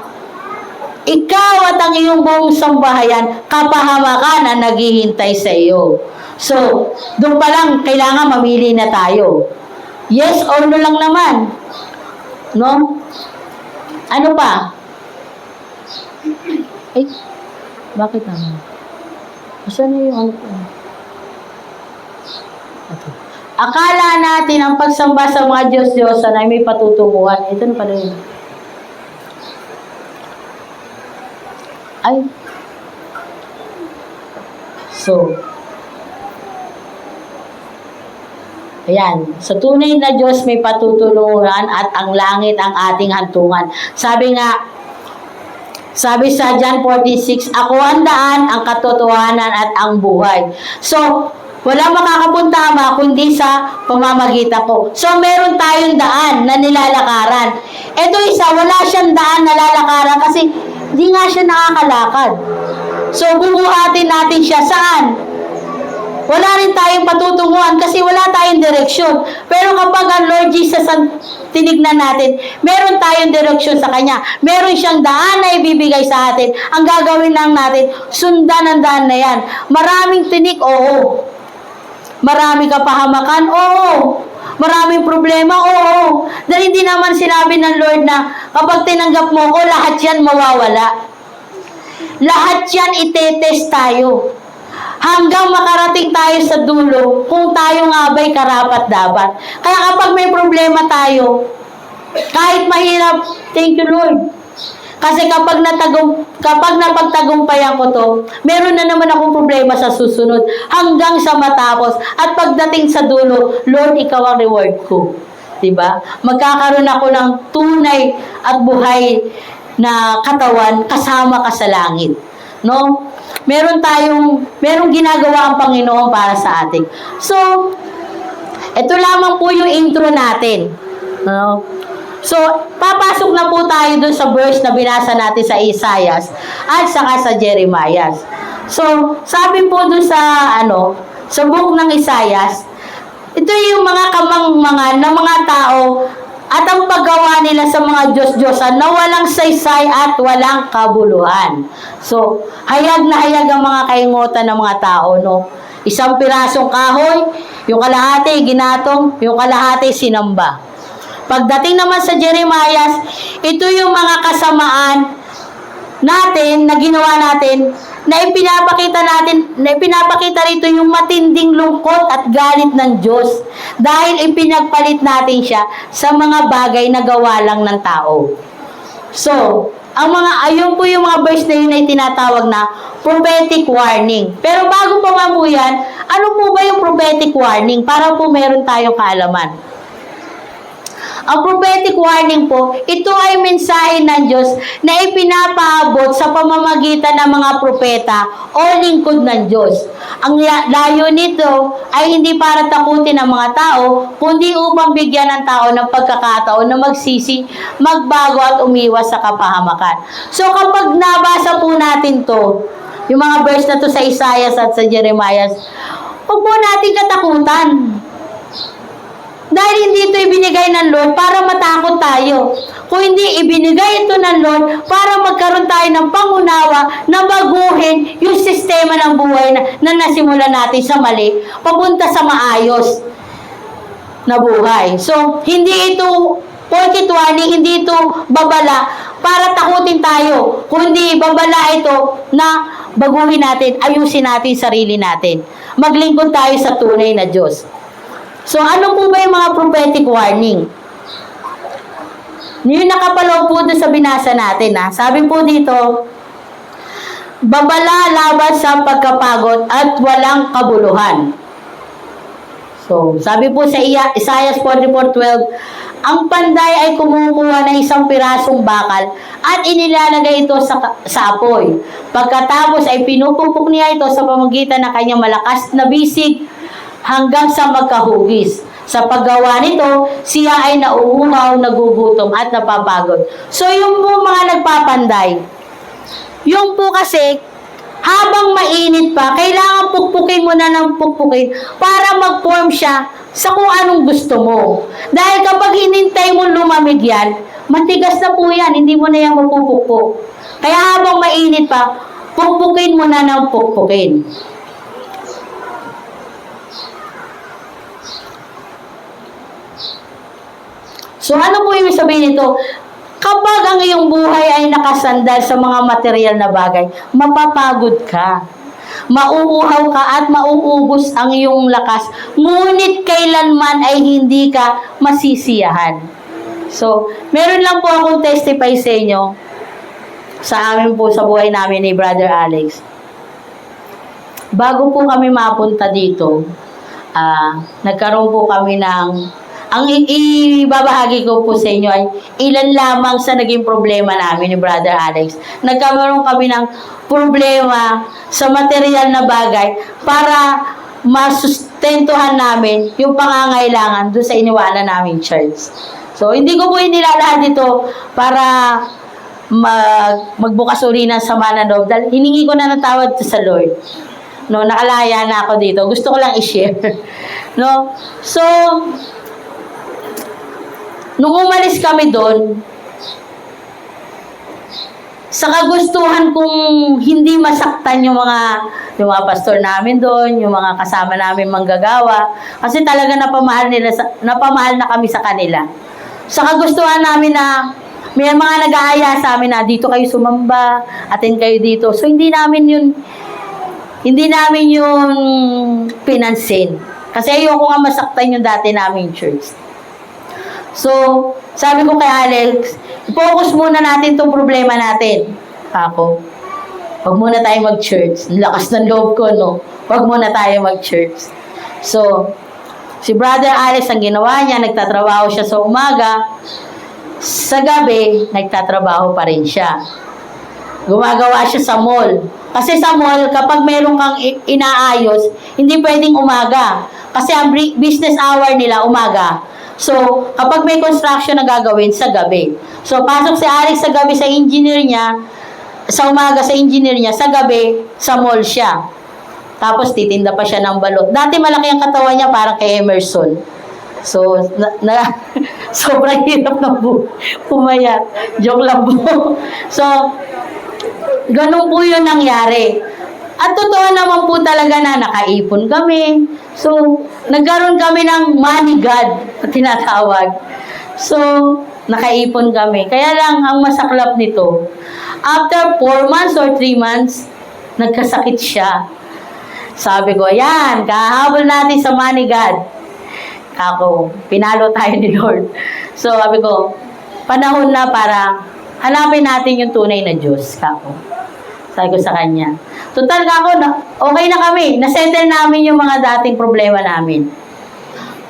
ikaw at ang iyong buong sambahayan, kapahamakan ang naghihintay sa iyo. So, doon pa lang, kailangan mamili na tayo. Yes or no lang naman. No? Ano pa? Bakit naman? Saan na yung ano po? Okay. Akala natin ang pagsamba sa mga Diyos-Diyosan ay may patutunguhan. Ito na pala yun. So, ayan. Sa tunay na Diyos may patutunguhan at ang langit ang ating hantungan. Sabi sa John 14:6, ako ang daan, ang katotohanan at ang buhay. So, wala makakapunta kundi sa pamamagitan ko. So, meron tayong daan na nilalakaran. Ito isa, wala siyang daan na lalakaran kasi di nga siya nakakalakad. So, bubuhatin natin siya saan? Wala rin tayong patutunguhan kasi wala tayong direksyon. Pero kapag ang Lord Jesus ang tinignan natin, meron tayong direksyon sa Kanya. Meron siyang daan na ibibigay sa atin. Ang gagawin lang natin, sundan ang daan na yan. Maraming tinik, oo. Maraming kapahamakan, oo. Maraming problema, oo. Dahil hindi naman sinabi ng Lord na kapag tinanggap mo ko, lahat yan mawawala. Lahat yan itetest tayo. Hanggang makarating tayo sa dulo kung tayo nga ba'y karapat-dapat. Kaya kapag may problema tayo, Kahit mahirap, thank you Lord. Kasi kapag napagtagumpayan ko to, meron na naman akong problema sa susunod hanggang sa matapos. At pagdating sa dulo, Lord, ikaw ang reward ko. 'Di ba? Magkakaroon ako ng tunay at buhay na katawan kasama ka sa langit. No? Merong ginagawa ang Panginoon para sa atin. So, ito lamang po yung intro natin. No? So, papasok na po tayo dun sa verse na binasa natin sa Isaiah at saka sa Jeremiah. So, sabi po dun sa book ng Isaiah, ito yung mga kamangmangan ng mga tao at ang paggawa nila sa mga Diyos-Diyosan na walang saysay at walang kabuluhan. So, hayag na hayag ang mga kaingotan ng mga tao, no? Isang pirasong kahoy, yung kalahati ginatong, yung kalahati sinamba. Pagdating naman sa Jeremiah, ito yung mga kasamaan natin na ginawa natin na ipinapakita rito yung matinding lungkot at galit ng Diyos dahil ipinagpalit natin siya sa mga bagay na gawa lang ng tao. So, ayun po yung mga verse na yun ay tinatawag na prophetic warning. Pero bago pa nga po yan, ano po ba yung prophetic warning? Para po meron tayong kaalaman. Ang prophetic warning po, ito ay mensahe ng Diyos na ipinapaabot sa pamamagitan ng mga propeta o lingkod ng Diyos. Ang layo nito ay hindi para takutin ang mga tao, kundi upang bigyan ng tao ng pagkakataon na magsisi, magbago at umiwas sa kapahamakan. So kapag nabasa po natin to, yung mga verse na to sa Isaiah at sa Jeremiah, huwag po natin katakutan. Dahil hindi ito ibinigay ng Lord para matakot tayo. Kung hindi ibinigay ito ng Lord para magkaroon tayo ng pangunawa na baguhin yung sistema ng buhay na nasimula natin sa mali, papunta sa maayos na buhay. So, hindi ito porket warning, hindi ito babala para takutin tayo. Kundi babala ito na baguhin natin, ayusin natin sarili natin. Maglingkod tayo sa tunay na Diyos. So, ano po ba yung mga prophetic warning? Yung nakapaloob po doon sa binasa natin, ha? Sabi po dito, babala laban sa pagkapagod at walang kabuluhan. So, sabi po sa Isaiah 44:12, ang panday ay kumukuha ng isang pirasong bakal at inilalagay ito sa apoy. Pagkatapos ay pinupupok niya ito sa pamamagitan ng kanyang malakas na bisig hanggang sa magkahugis. Sa paggawa nito, siya ay nauuhaw, nagugutom at napapagod. So, yung po mga nagpapanday, yung po kasi, habang mainit pa, kailangan pukpukin mo na ng pukpukin para mag-form siya sa kung anong gusto mo. Dahil kapag hinintay mo lumamig yan, matigas na po yan, hindi mo na yan mapupukpok. Kaya habang mainit pa, pukpukin mo na ng pukpukin. So, ano po yung sabihin nito? Kapag ang iyong buhay ay nakasandal sa mga material na bagay, mapapagod ka. Mauuhaw ka at mauubos ang iyong lakas. Ngunit kailanman ay hindi ka masisiyahan. So, meron lang po akong testify sa inyo sa amin po sa buhay namin ni Brother Alex. Bago po kami mapunta dito, nagkaroon po kami ng ang ibabahagi ko po sa inyo ay ilan lamang sa naging problema namin ni Brother Alex. Nagkaroon kami ng problema sa material na bagay para masustentuhan namin yung pangangailangan doon sa iniwanan namin church. So, hindi ko po inilalahad dito para magbukas uli ng sama ng loob. Dahil hiningi ko na ng tawad sa Lord. No, nakalaya na ako dito. Gusto ko lang i-share. No? So, nung umalis kami doon, sa kagustuhan kong hindi masaktan yung mga pastor namin doon, yung mga kasama namin manggagawa, kasi talaga napamahal na kami sa kanila. Sa kagustuhan namin na may mga nag-aaya sa amin na dito kayo sumamba, atin kayo dito. So hindi namin yun pinansin. Kasi ayoko nga masaktan yung dati naming church. So, sabi ko kay Alex, focus muna natin tong problema natin. Ako, wag muna tayo mag-church. Lakas ng loob ko, no? Wag muna tayo mag-church. So, si Brother Alex, ang ginawa niya, nagtatrabaho siya sa umaga. Sa gabi, nagtatrabaho pa rin siya. Gumagawa siya sa mall. Kasi sa mall, kapag meron kang inaayos, hindi pwedeng umaga. Kasi ang business hour nila, umaga. So, kapag may construction na gagawin, sa gabi. So, pasok si Alex sa gabi sa engineer niya, sa umaga sa engineer niya, sa gabi, sa mall siya. Tapos, titinda pa siya ng balot. Dati malaki ang katawan niya, parang kay Emerson. So, sobrang hirap na pumayat. Joke lang po. So, ganun po yun nangyari. At totoo naman po talaga na nakaipon kami. So, nagkaroon kami ng money god na tinatawag. So, nakaipon kami. Kaya lang, ang masaklap nito, after 4 months or 3 months, nagkasakit siya. Sabi ko, yan, kahabol natin sa money god. Ako, pinalo tayo ni Lord. So, sabi ko, panahon na para hanapin natin yung tunay na Diyos. Kako. Sabi ko sa kanya. Total kako, okay na kami. Nasettle namin yung mga dating problema namin.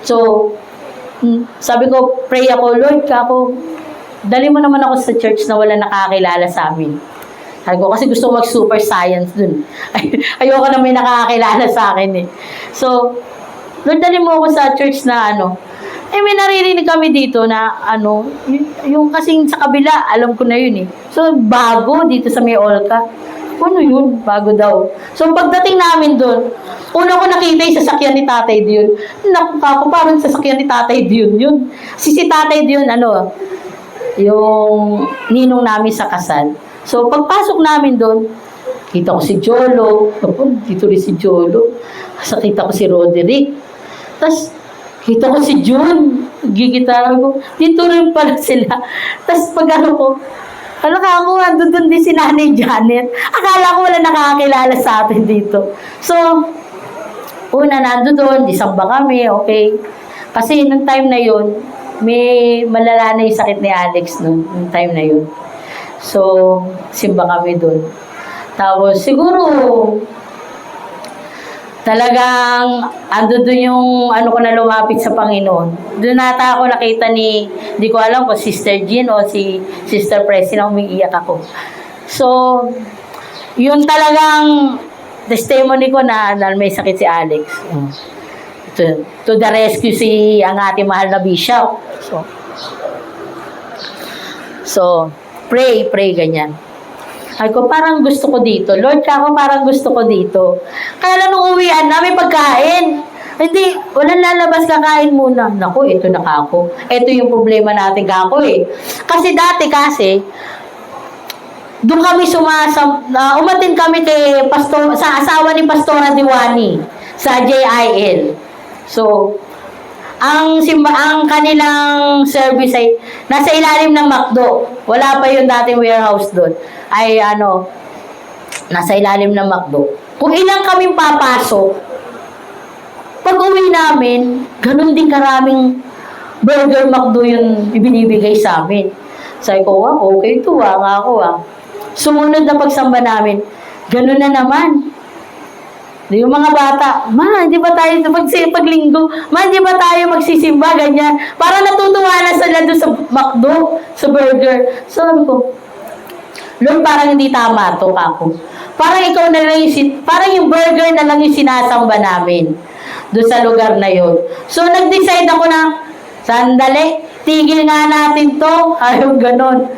So, sabi ko, pray ako, Lord, kako, dali mo naman ako sa church na wala nakakilala sa amin. Sabi ko, kasi gusto ko mag-super science dun. Ayoko na may nakakilala sa akin eh. So, Lord, dali mo ako sa church na may naririnig kami dito na yung kasing sa kabila, alam ko na yun eh. So, bago dito sa may Olca. Ano yun? Bago daw. So, pagdating namin doon, una ko nakita yung sasakyan ni Tatay Dion. Naku, kako, parang sasakyan ni Tatay Dion yun. Si Tatay Dion, yung ninong namin sa kasal. So, pagpasok namin doon, kita ko si Jolo. Dito rin si Jolo. Kita ko si Roderick. Tapos, kita ko si June. Gigitara ko. Dito rin pala sila. Tapos, pag ko, doon din si Nanay Janet. Akala ko wala nakakakilala sa atin dito. So, una, nando doon, disamba kami, okay. Kasi, nung time na yun, may malala na yung sakit ni Alex nung time na yun. So, simba kami doon. Tapos, siguro, talagang ando doon yung ko na lumapit sa Panginoon. Doon nata ako nakita di ko alam kung Sister Jean o si Sister Presi na umiiyak ako. So, yun talagang testimony ko na may sakit si Alex. To the rescue ang ating mahal na bishop. So pray ganyan. Ay ko, parang gusto ko dito. Lord, ako parang gusto ko dito. Kaya lang nung uwian namin pagkain. Hindi, walang lalabas, kakain muna. Naku, ito na kako. Ito yung problema natin kako eh. Kasi dati doon kami umatin kami kay sa asawa ni Pastora Diwani sa JIL. So, ang kanilang service ay nasa ilalim ng McDo. Wala pa yung dating warehouse doon. Ay nasa ilalim ng McDo. Kung ilang kaming papasok, pag uwi namin, ganun din karaming burger McDo yung ibinibigay sa amin. Sabi ko, okay to nga ako Sumunod na pagsamba namin, ganun na naman. Yung mga bata, hindi ba tayo paglinggo? Hindi ba tayo magsisimba? Ganyan. Para natutuwa na sila doon sa McDo, sa burger. So, sabi ko, Lord, parang hindi tama to kako. Parang ikaw na lang parang yung burger na lang yung sinasamba namin doon sa lugar na yun. So, nag-decide ako na, sandali, tigil nga natin to. Ayaw ganon.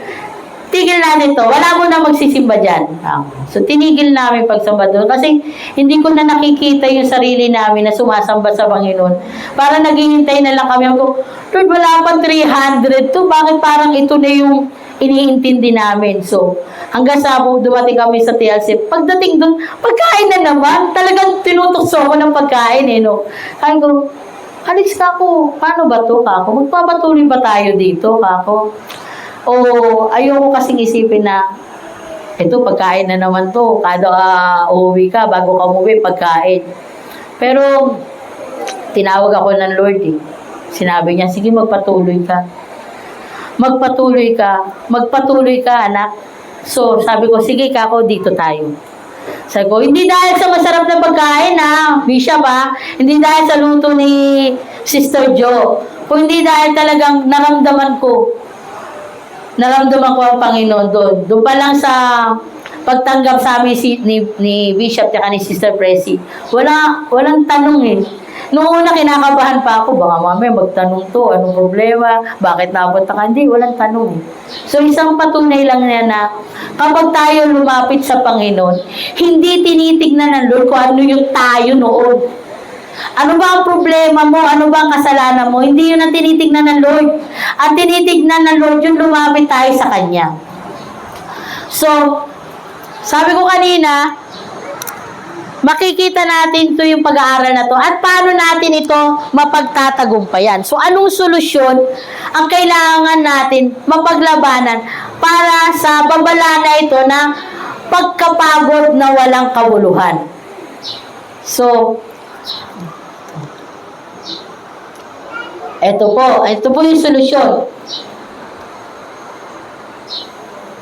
Tigil natin to. Wala mo na magsisimba dyan. So, tinigil namin pagsamba doon. Kasi, hindi ko na nakikita yung sarili namin na sumasamba sa Panginoon. Para naghihintay na lang kami. Ako, Lord, wala pa 300 to. Bakit parang ito na yung iniintindi namin? So, hanggang sa dumating kami sa TLC. Pagdating doon, pagkain na naman. Talagang tinutokso ko ng pagkain Sabi ko, Alex, kako, paano ba to, kako? Magpapatuloy ba tayo dito, kako? O ayoko kasing isipin na ito, pagkain na naman to. Kada uuwi ka, bago ka umuwi, pagkain. Pero, tinawag ako ng Lord Sinabi niya, sige magpatuloy ka. Magpatuloy ka. Magpatuloy ka, anak. So, sabi ko, sige kako, dito tayo. Sabi ko, hindi dahil sa masarap na pagkain Bishop hindi dahil sa luto ni Sister Jo, kundi dahil talagang naramdaman ko ang Panginoon doon. Doon pa lang sa pagtanggap sa amin ni Bishop at ni Sister Presi, walang tanong Noong una kinakabahan pa ako, baka mamaya magtanong to, anong problema, bakit napunta ka? Hindi, walang tanong So isang patunay lang na kapag tayo lumapit sa Panginoon, hindi tinitignan ng Lord kung ano yung tayo noon. Ano ba ang problema mo? Ano ba ang kasalanan mo? Hindi yun ang tinitignan ng Lord. Ang tinitignan ng Lord yung lumapit tayo sa Kanya. So, sabi ko kanina, makikita natin ito yung pag-aaral na to at paano natin ito mapagtatagumpayan. So, anong solusyon ang kailangan natin mapaglabanan para sa babala na ito na pagkapagod na walang kabuluhan? So, ito po yung solusyon.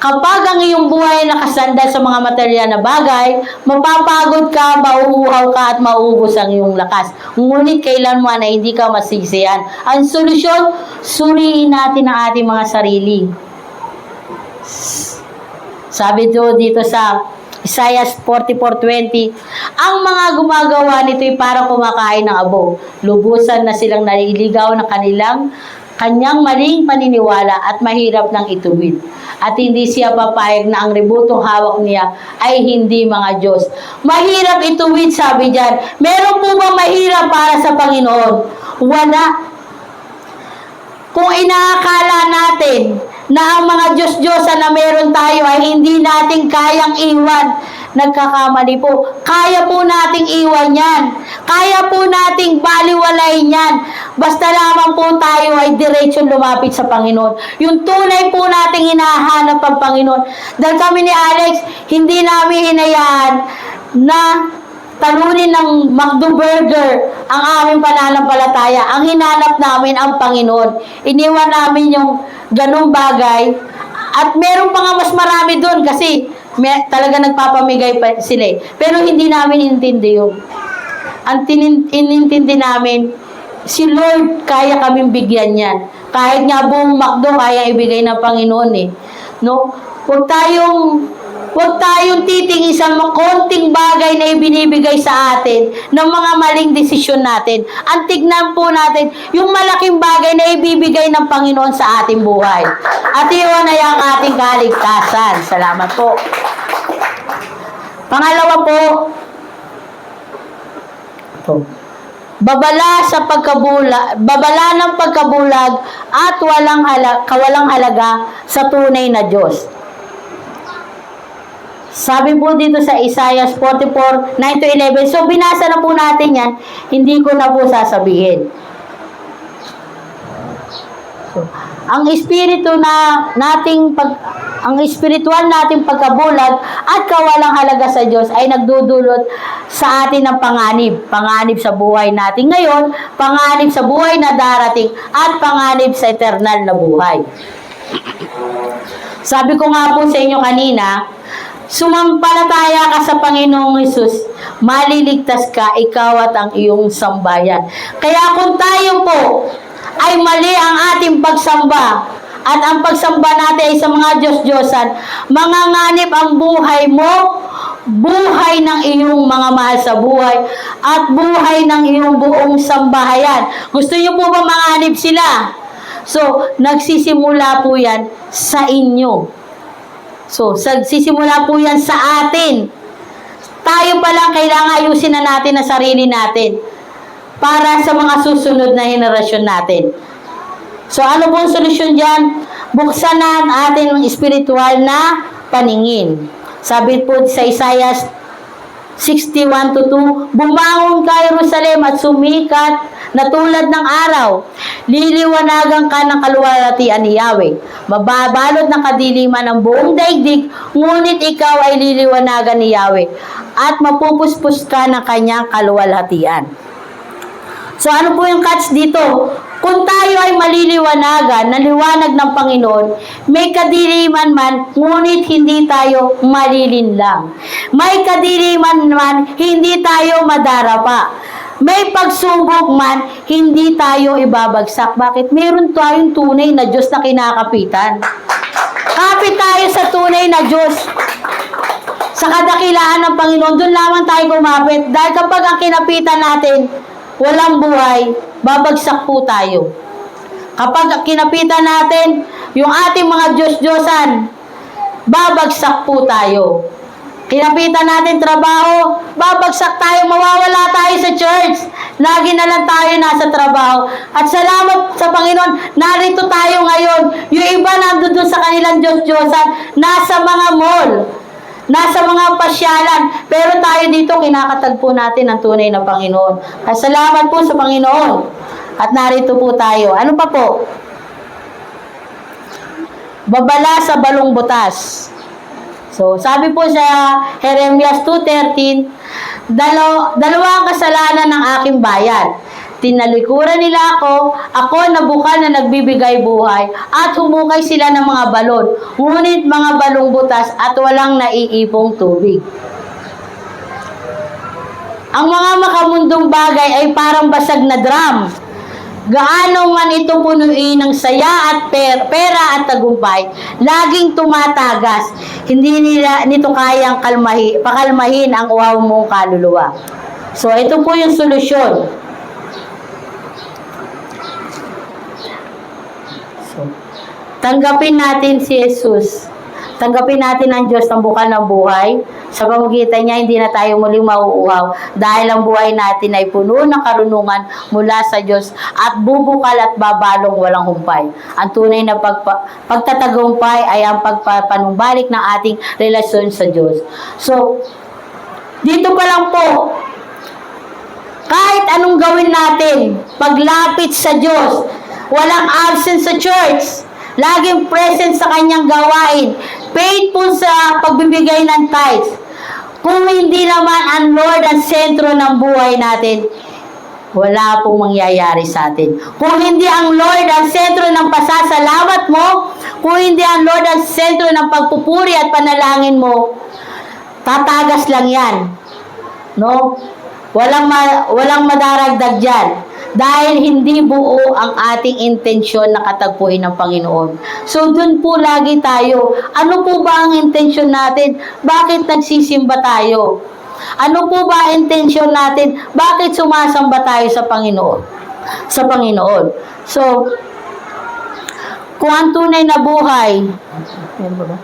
Kapag ang iyong buhay nakasandal sa mga material na bagay, mapapagod ka, mauuhaw ka, at mauubos ang iyong lakas. Ngunit kailanman na hindi ka masisiyan. Ang solusyon, suriin natin ang ating mga sarili. Sabi dito sa Isaiah 44:20, ang mga gumagawa nito'y para kumakain ng abo. Lubusan na silang naliligaw ng kanyang maling paniniwala at mahirap nang ituwid. At hindi siya papayag na ang ributong hawak niya ay hindi mga Diyos. Mahirap ituwid, sabi dyan. Meron po ba mahirap para sa Panginoon? Wala. Kung inaakala natin na ang mga Diyos-Diyosan na meron tayo ay hindi natin kayang iwan, nagkakamali po. Kaya po nating iwan yan. Kaya po nating baliwalayin yan. Basta lamang po tayo ay diretsyon lumapit sa Panginoon. Yung tunay po nating hinahanap ang Panginoon. Dahil kami ni Alex, hindi namin hinayaan na talunin ng McDo Burger ang aming pananampalataya. Ang hinanap namin ang Panginoon. Iniwan namin yung ganong bagay. At meron pa nga mas marami doon kasi talaga nagpapamigay pa sila Pero hindi namin intindi yun. Ang inintindi namin, si Lord, kaya kaming bigyan yan. Kahit nga buong McDo, kaya ibigay ng Panginoon No? Huwag tayong titingin sa konting bagay na ibinibigay sa atin ng mga maling desisyon natin. Ang tignan po natin yung malaking bagay na ibibigay ng Panginoon sa ating buhay. At iyon ay ang ating kaligtasan. Salamat po. Pangalawa po, babala ng pagkabulag at kawalang halaga sa tunay na Diyos. Sabi po dito sa Isaiah 44:9-11. So, binasa na po natin yan. Hindi ko na po sasabihin. So, ang espiritual nating pagkabulag at kawalang halaga sa Diyos ay nagdudulot sa atin ng panganib. Panganib sa buhay natin ngayon, panganib sa buhay na darating, at panganib sa eternal na buhay. Sabi ko nga po sa inyo kanina, sumampalataya ka sa Panginoong Hesus, maliligtas ka, ikaw at ang iyong sambayan. Kaya kung tayo po ay mali ang ating pagsamba, at ang pagsamba natin ay sa mga Diyos-Diyosan, manganganib ang buhay mo, buhay ng iyong mga mahal sa buhay, at buhay ng iyong buong sambahayan. Gusto niyo po ba manganib sila? So, nagsisimula po yan sa inyo. So, sisimula po yan sa atin. Tayo pa lang kailangan ayusin na natin ang sarili natin para sa mga susunod na henerasyon natin. So, ano po ang solusyon dyan? Buksan na ang ating espiritual na paningin. Sabi po sa Isaiah 61:2, bumangon ka, Jerusalem, at sumikat na tulad ng araw. Liliwanagan ka ng kaluwalhatian ni Yahweh. Mababalot ng kadiliman ang buong daigdig, ngunit ikaw ay liliwanagan ni Yahweh, at mapupuspos ka ng kanyang kaluwalhatian. So, ano po yung catch dito? Kung tayo ay maliliwanagan na liwanag ng Panginoon, may kadiliman man, ngunit hindi tayo malilinlang. May kadiliman man, hindi tayo madarapa. May pagsubok man, hindi tayo ibabagsak. Bakit? Meron tayong tunay na Diyos na kinakapitan. Kapit tayo sa tunay na Diyos. Sa kadakilaan ng Panginoon, doon lamang tayo kumapit. Dahil kapag ang kinapitan natin, walang buhay, babagsak po tayo. Kapag kinapitan natin, yung ating mga Diyos-Diyosan, babagsak po tayo. Kinapitan natin trabaho, babagsak tayo, mawawala tayo sa church. Lagi na lang tayo nasa trabaho. At salamat sa Panginoon, narito tayo ngayon. Yung iba nandun sa kanilang Diyos-Diyosan, nasa mga mall, nasa mga pasyalan. Pero tayo dito, kinakatagpo natin ang tunay na Panginoon. At salamat po sa Panginoon. At narito po tayo. Ano pa po? Babala sa balong butas. So, sabi po sa Jeremias 2:13, dalawang kasalanan ng aking bayan. Tinalikuran nila ako na bukal na nagbibigay buhay, at humukay sila ng mga balon, ngunit mga balong butas at walang naiipong tubig. Ang mga makamundong bagay ay parang basag na drum. Gaano man ito punuin ng saya at pera at tagumpay, laging tumatagas. Hindi nila nito kayang pakalmahin ang uhaw mong kaluluwa. So, ito po yung solusyon. So, tanggapin natin si Jesus. Tanggapin natin ang Diyos ng bukal ng buhay. Sa pamamagitan niya, hindi na tayo muling mauuhaw dahil ang buhay natin ay puno ng karunungan mula sa Diyos at bubukal at babalong walang humpay. Ang tunay na pagtatagumpay ay ang pagpapanumbalik ng ating relasyon sa Diyos. So, dito pa lang po, kahit anong gawin natin, paglapit sa Diyos, walang absence sa church, laging present sa kanyang gawain, faithful sa pagbibigay ng tithes. Kung hindi naman ang Lord ang sentro ng buhay natin, wala pong mangyayari sa atin. Kung hindi ang Lord ang sentro ng pasasalamat mo, kung hindi ang Lord ang sentro ng pagpupuri at panalangin mo, tatagas lang yan. No? Walang madaragdag dyan. Dahil hindi buo ang ating intensyon na katagpuin ng Panginoon. So, dun po lagi tayo. Ano po ba ang intensyon natin? Bakit nagsisimba tayo? Ano po ba ang intensyon natin? Bakit sumasamba tayo sa Panginoon? Sa Panginoon. So, kung ang tunay na buhay, meron ba ba?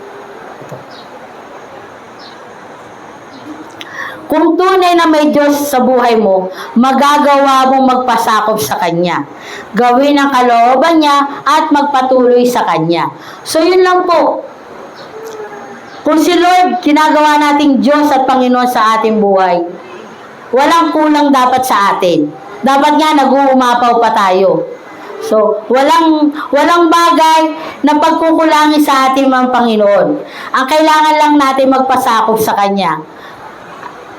Kung tunay na may Diyos sa buhay mo, magagawa mong magpasakop sa Kanya. Gawin ang kalooban niya at magpatuloy sa Kanya. So, yun lang po. Kung si Lord, ginagawa nating Diyos at Panginoon sa ating buhay, walang kulang dapat sa atin. Dapat nga nag-uumapaw pa tayo. So, walang bagay na pagkukulangin sa ating mga Panginoon. Ang kailangan lang natin magpasakop sa Kanya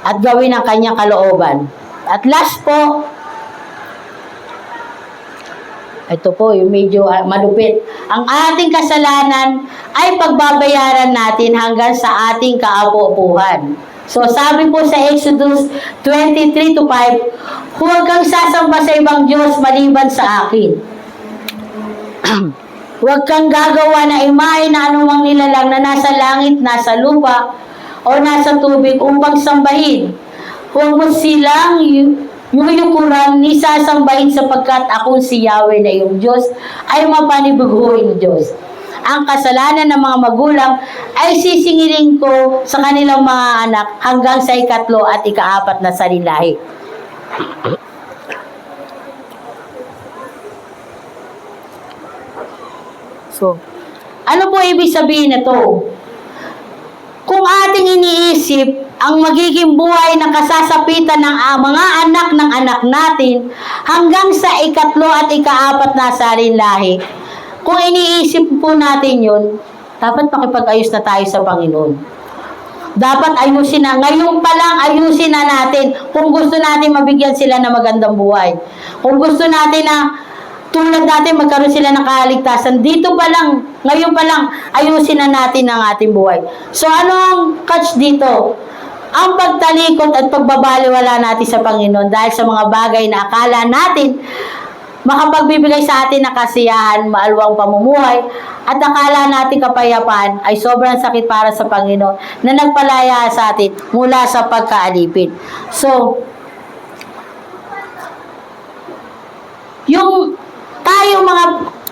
at gawin ang kanyang kalooban. At last po, ito po yung medyo malupit. Ang ating kasalanan ay pagbabayaran natin hanggang sa ating kaapu-apuhan. So sabi po sa Exodus 23:5, huwag kang sasamba sa ibang Diyos maliban sa akin. Huwag kang gagawa na imahe na anumang nilalang na nasa langit, nasa lupa, o nasa tubig upang sambahin. Huwag mo silang yuyukuran ni sasambahin sapagkat ako si Yahweh na iyong Diyos ay mapanibiguhin Diyos. Ang kasalanan ng mga magulang ay sisingilin ko sa kanilang mga anak hanggang sa 3 at 4 na salilahi. So, ano po ibig sabihin nito? Kung ating iniisip ang magiging buhay na kasasapitan ng mga anak ng anak natin hanggang sa 3 at 4 na salinlahi, kung iniisip po natin yun, dapat makipag-ayos na tayo sa Panginoon. Dapat ayusin na. Ngayon pa lang ayusin na natin kung gusto natin mabigyan sila ng magandang buhay. Kung gusto natin na tulad natin magkaroon sila ng kaligtasan. Dito pa lang, ngayon pa lang, ayusin na natin ang ating buhay. So ano ang catch dito? Ang pagtalikod at pagbabaliwala natin sa Panginoon dahil sa mga bagay na akala natin makapagbibigay sa atin ng kasiyahan, maalwang pamumuhay, at akala natin kapayapaan ay sobrang sakit para sa Panginoon na nagpalaya sa atin mula sa pagkaalipin. So, yung tayo mga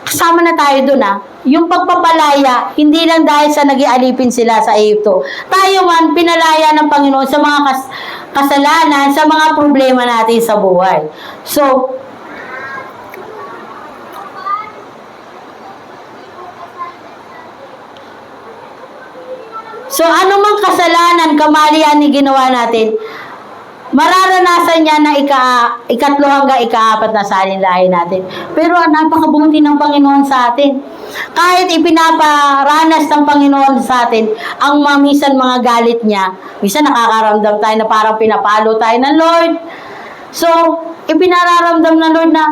kasama na tayo dun yung pagpapalaya, hindi lang dahil sa nagialipin sila sa Egypto. Tayo man, pinalaya ng Panginoon sa mga kasalanan, sa mga problema natin sa buhay. So, anumang kasalanan, kamalian ni ginawa natin, mararanasan niya na ikatlo hanggang ikaapat na salinlahi natin. Pero napakabuti ng Panginoon sa atin. Kahit ipinaparanas ng Panginoon sa atin ang minsan mga galit niya, minsan nakakaramdam tayo na parang pinapalo tayo ng Lord. So, ipinararamdam ng Lord na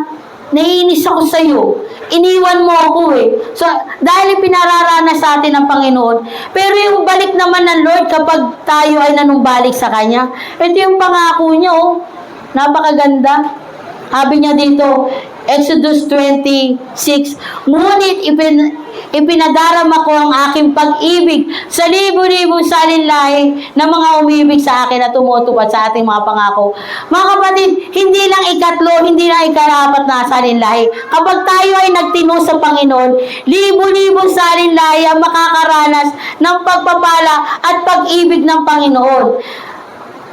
naiinis ako sa iyo. Iniwan mo ako So, dahil pinararanas sa atin ng Panginoon, pero yung balik naman ng Lord kapag tayo ay nanumbalik sa Kanya, ito yung pangako niya, Napakaganda. Sabi niya dito, Exodus 26, ngunit ipinadarama ko ang aking pag-ibig sa libo-libong salinlahi na mga umibig sa akin at tumutupad sa ating mga pangako. Mga kapatid, hindi lang ikatlo, hindi lang ikarapat na salinlahi. Kapag tayo ay nagtino sa Panginoon, libo-libong salinlahi ang makakaranas ng pagpapala at pag-ibig ng Panginoon.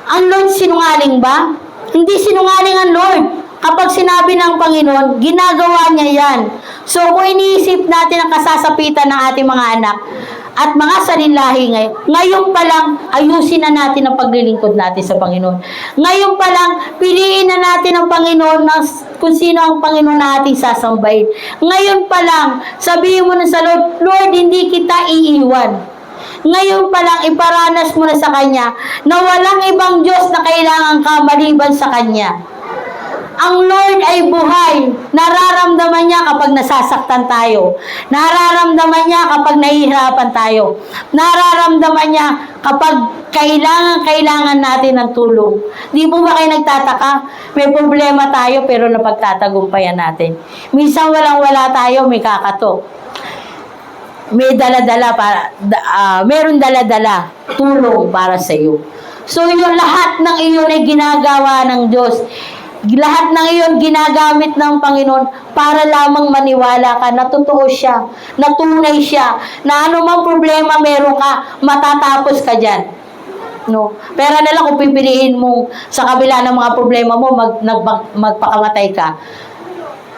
Ang Lord sinungaling ba? Hindi sinungaling ang Lord. Kapag sinabi ng Panginoon, ginagawa niya yan. So, kung iniisip natin ang kasasapitan ng ating mga anak at mga salinlahi ngayon pa lang, ayusin na natin ang paglilingkod natin sa Panginoon. Ngayon pa lang, piliin na natin ang Panginoon kung sino ang Panginoon na ating sasambahin. Ngayon pa lang, sabihin mo na sa Lord, Lord, hindi kita iiwan. Ngayon pa lang, iparanas mo na sa Kanya na walang ibang Diyos na kailangan ka maliban sa Kanya. Ang Lord ay buhay. Nararamdaman niya kapag nasasaktan tayo. Nararamdaman niya kapag nahihirapan tayo. Nararamdaman niya kapag kailangan natin ng tulong. Di po ba kayo nagtataka? May problema tayo pero napagtatagumpayan natin. Minsan walang-wala tayo, may kakato. May meron dala-dala tulong para sa iyo. So yung lahat ng iyon ay ginagawa ng Diyos. Lahat ng iyon ginagamit ng Panginoon para lamang maniwala ka na totoo siya, na tunay siya, na anumang problema meron ka, matatapos ka dyan. No? Pero na lang kung pipiliin mo sa kabila ng mga problema mo, magpakamatay ka.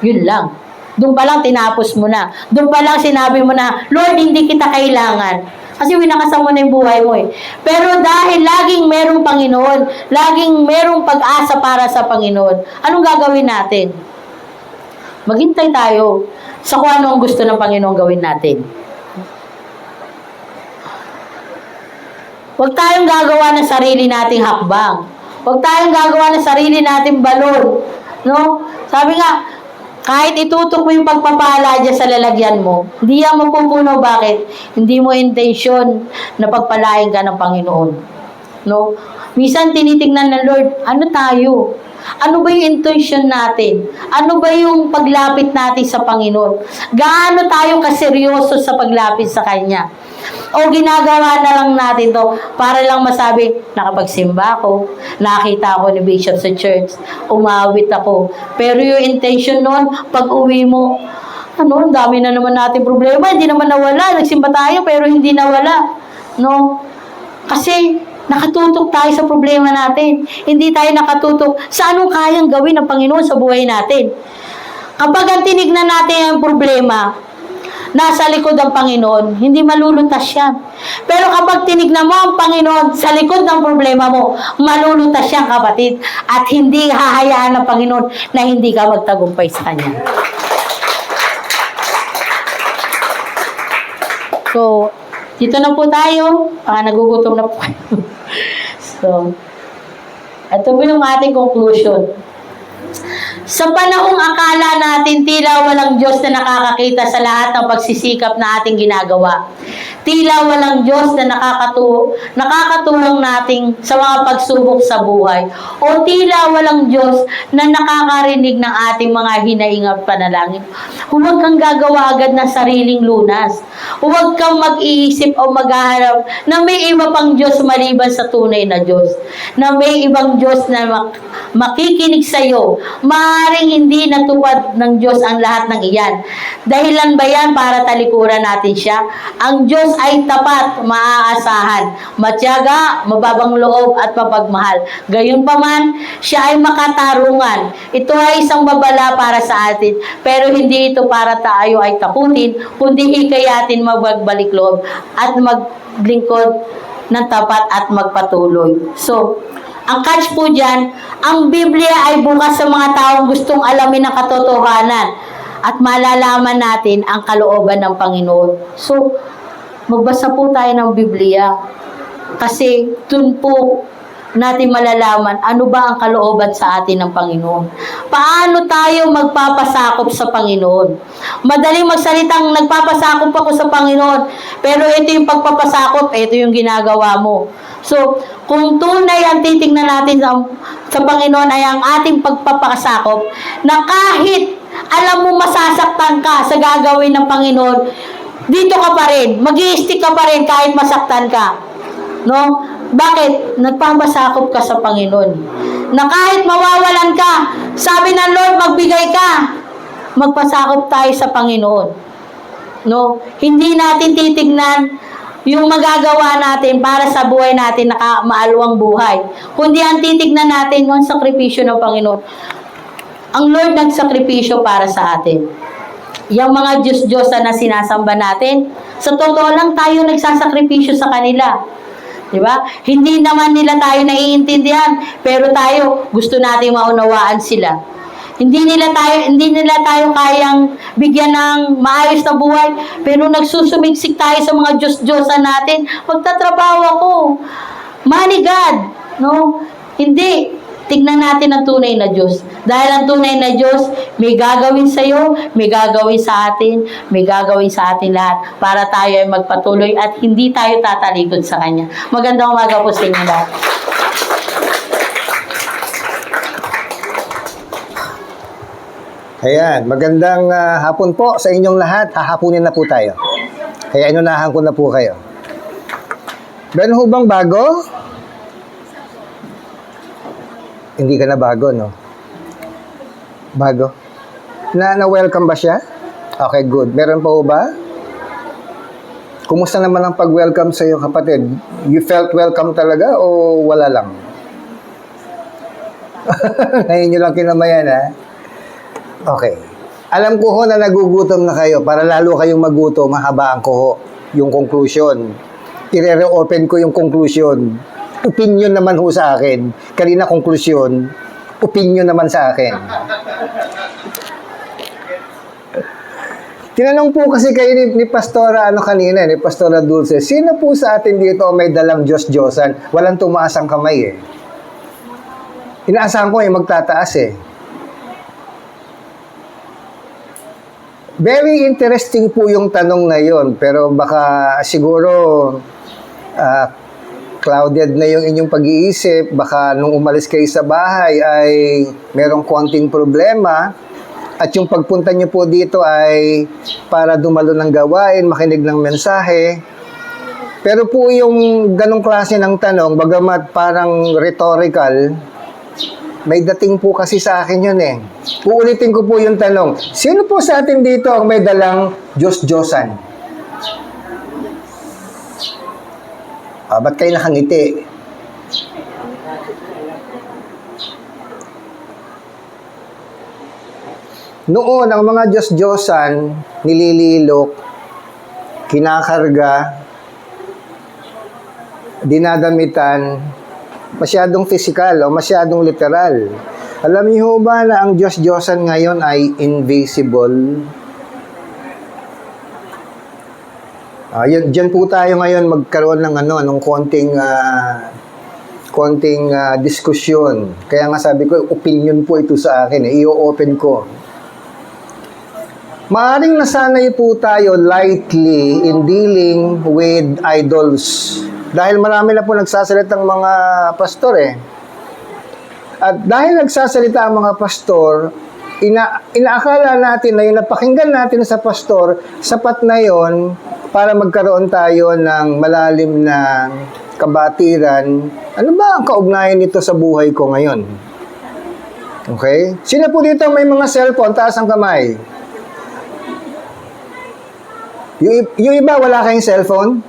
Yun lang. Doon pa lang tinapos mo na. Doon pa lang sinabi mo na, Lord, hindi kita kailangan. Kasi winakasan mo na yung buhay mo Pero dahil laging merong Panginoon, laging merong pag-asa para sa Panginoon, anong gagawin natin? Maghintay tayo sa kung ano ang gusto ng Panginoon gawin natin. Huwag tayong gagawa ng sarili nating hakbang. Huwag tayong gagawa ng sarili nating balon. No? Sabi nga, kahit itutok mo yung pagpapala dyan sa lalagyan mo, hindi yan mapupuno. Bakit? Hindi mo intensyon na pagpalain ka ng Panginoon. No? Minsan tinitingnan ng Lord, ano tayo? Ano ba yung intention natin? Ano ba yung paglapit natin sa Panginoon? Gaano tayo kaseryoso sa paglapit sa Kanya? O ginagawa na lang natin to para lang masabi, nakapagsimba ako, nakita ako ni Bishop sa church, umawit ako. Pero yung intention nun, pag uwi mo, ang dami na naman natin problema, hindi naman nawala. Nagsimba tayo pero hindi nawala. No? Kasi nakatutok tayo sa problema natin. Hindi tayo nakatutok sa anong kayang gawin ng Panginoon sa buhay natin. Kapag ang tinignan natin ang problema, nasa likod ang Panginoon, hindi malulutas yan. Pero kapag tinignan mo ang Panginoon sa likod ng problema mo, malulutas yan, kapatid. At hindi hahayaan ng Panginoon na hindi ka magtagumpay sa Kanya. So, dito na po tayo. Nagugutom na po kayo. So, ito po yung ating conclusion. Sa panahong akala natin tila walang Diyos na nakakakita sa lahat ng pagsisikap na ating ginagawa. Tila walang Diyos na nakakatulong nating sa mga pagsubok sa buhay. O tila walang Diyos na nakakarinig ng ating mga hinaing at panalangin. Huwag kang gagawa agad ng sariling lunas. Huwag kang mag-iisip o maghaharap na may iba pang Diyos maliban sa tunay na Diyos. Na may ibang Diyos na makikinig sa iyo. Maaaring hindi natupad ng Diyos ang lahat ng iyan. Dahilan ba yan para talikuran natin siya? Ang Diyos ay tapat, maaasahan, matiyaga, mababang loob at mapagmahal. Gayunpaman, siya ay makatarungan. Ito ay isang babala para sa atin, pero hindi ito para tayo ay takutin, kundi hikayatin magbalik loob at maglingkod ng tapat at magpatuloy. So, ang catch po dyan, ang Biblia ay bukas sa mga taong gustong alamin ang katotohanan at malalaman natin ang kalooban ng Panginoon. So, magbasa po tayo ng Biblia kasi dun po natin malalaman ano ba ang kalooban sa atin ng Panginoon. Paano tayo magpapasakop sa Panginoon? Madaling magsalitang nagpapasakop ako sa Panginoon, pero ito yung pagpapasakop, ito yung ginagawa mo. So, kung tunay ang titingnan natin sa Panginoon ay ang ating pagpapasakop, na kahit alam mo masasaktan ka sa gagawin ng Panginoon, dito ka pa rin, mag-i-stick ka pa rin kahit masaktan ka. No? Bakit? Nagpapasakop ka sa Panginoon. Na kahit mawawalan ka, sabi ng Lord, magbigay ka. Magpasakop tayo sa Panginoon. No? Hindi natin titignan yung magagawa natin para sa buhay natin na maalwang buhay. Kundi ang titignan natin yung sakripisyo ng Panginoon. Ang Lord nagsakripisyo para sa atin. Yung mga Diyos-Diyosan na sinasamba natin, sa totoo lang tayo nagsasakripisyo sa kanila. Diba? Hindi naman nila tayo naiintindihan, pero tayo gusto nating maunawaan sila. Hindi nila tayo kayang bigyan ng maayos na buhay, pero nagsusumiksik tayo sa mga Diyos-Diyosan natin. Magtatrabaho ako. Money God. No? Hindi. Tignan natin ang tunay na Diyos. Dahil ang tunay na Diyos, may gagawin sa iyo, may gagawin sa atin, may gagawin sa atin lahat para tayo ay magpatuloy at hindi tayo tatalikod sa Kanya. Magandang umaga po sa inyo lahat. Ayan, magandang hapon po sa inyong lahat. Hahapunin na po tayo. Kaya inunahan ko na po kayo. Meron ho bang bago? Hindi ka na bago, no? Bago? Na-welcome ba siya? Okay, good. Meron pa ho ba? Kumusta naman ang pag-welcome sa iyo, kapatid? You felt welcome talaga o wala lang? Ngayon nyo lang kinamayan, ha? Okay. Alam ko ho na nagugutom na kayo. Para lalo kayong magutom, mahabaan ko ho yung conclusion. I-re-open ko yung conclusion. Opinion naman ho sa akin. Kanina konklusyon, opinion naman sa akin. Tinanong po kasi kayo ni Pastora kanina, ni Pastora Dulce, sino po sa atin dito may dalang Diyos-Diyosan? Walang tumaas ang kamay eh. Inaasahan ko magtataas eh. Very interesting po yung tanong ngayon, pero baka siguro clouded na yung inyong pag-iisip, baka nung umalis kayo sa bahay ay merong konting problema at yung pagpunta nyo po dito ay para dumalo ng gawain, makinig ng mensahe. Pero po yung ganong klase ng tanong, bagamat parang rhetorical, may dating po kasi sa akin yun eh. Uulitin ko po yung tanong, sino po sa atin dito ang may dalang Diyos-Diyosan? Ba't kayo nakangiti? Noon, ang mga Diyos-Diyosan, nilililok, kinakarga, dinadamitan, masyadong physical o masyadong literal. Alam niyo ba na ang Diyos-Diyosan ngayon ay invisible? Diyan po tayo ngayon magkaroon ng anong konting diskusyon. Kaya nga sabi ko, opinion po ito sa akin. I-open ko. Maaring nasanay po tayo lightly in dealing with idols. Dahil marami na po nagsasalitang mga pastor eh. At dahil nagsasalita ang mga pastor, inaakala natin na yung napakinggan natin sa pastor, sapat na yon para magkaroon tayo ng malalim na kabatiran. Ano ba ang kaugnayan nito sa buhay ko ngayon? Okay? Sino po dito may mga cellphone? Taas ang kamay. Yung iba, wala kayong cellphone?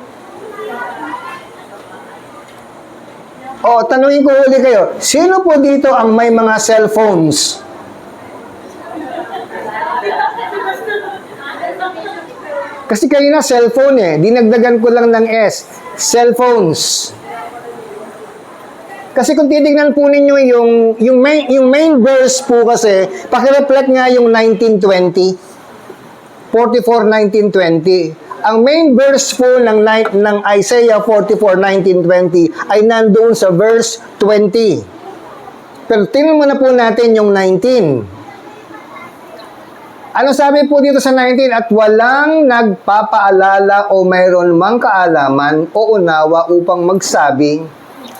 O, tanungin ko ulit kayo, sino po dito ang may mga cellphones? Kasi kayo na cellphone eh, dinagdagan ko lang ng S, cellphones. Kasi kung titignan po ninyo yung main verse po kasi, pakireflect nga yung 19:20. 44:19-20. Ang main verse po ng Isaiah 44:19-20 ay nandoon sa verse 20. Pero tingnan muna po natin yung 19. Ano sabi po dito sa 19? At walang nagpapaalala o mayroon mang kaalaman o unawa upang magsabi,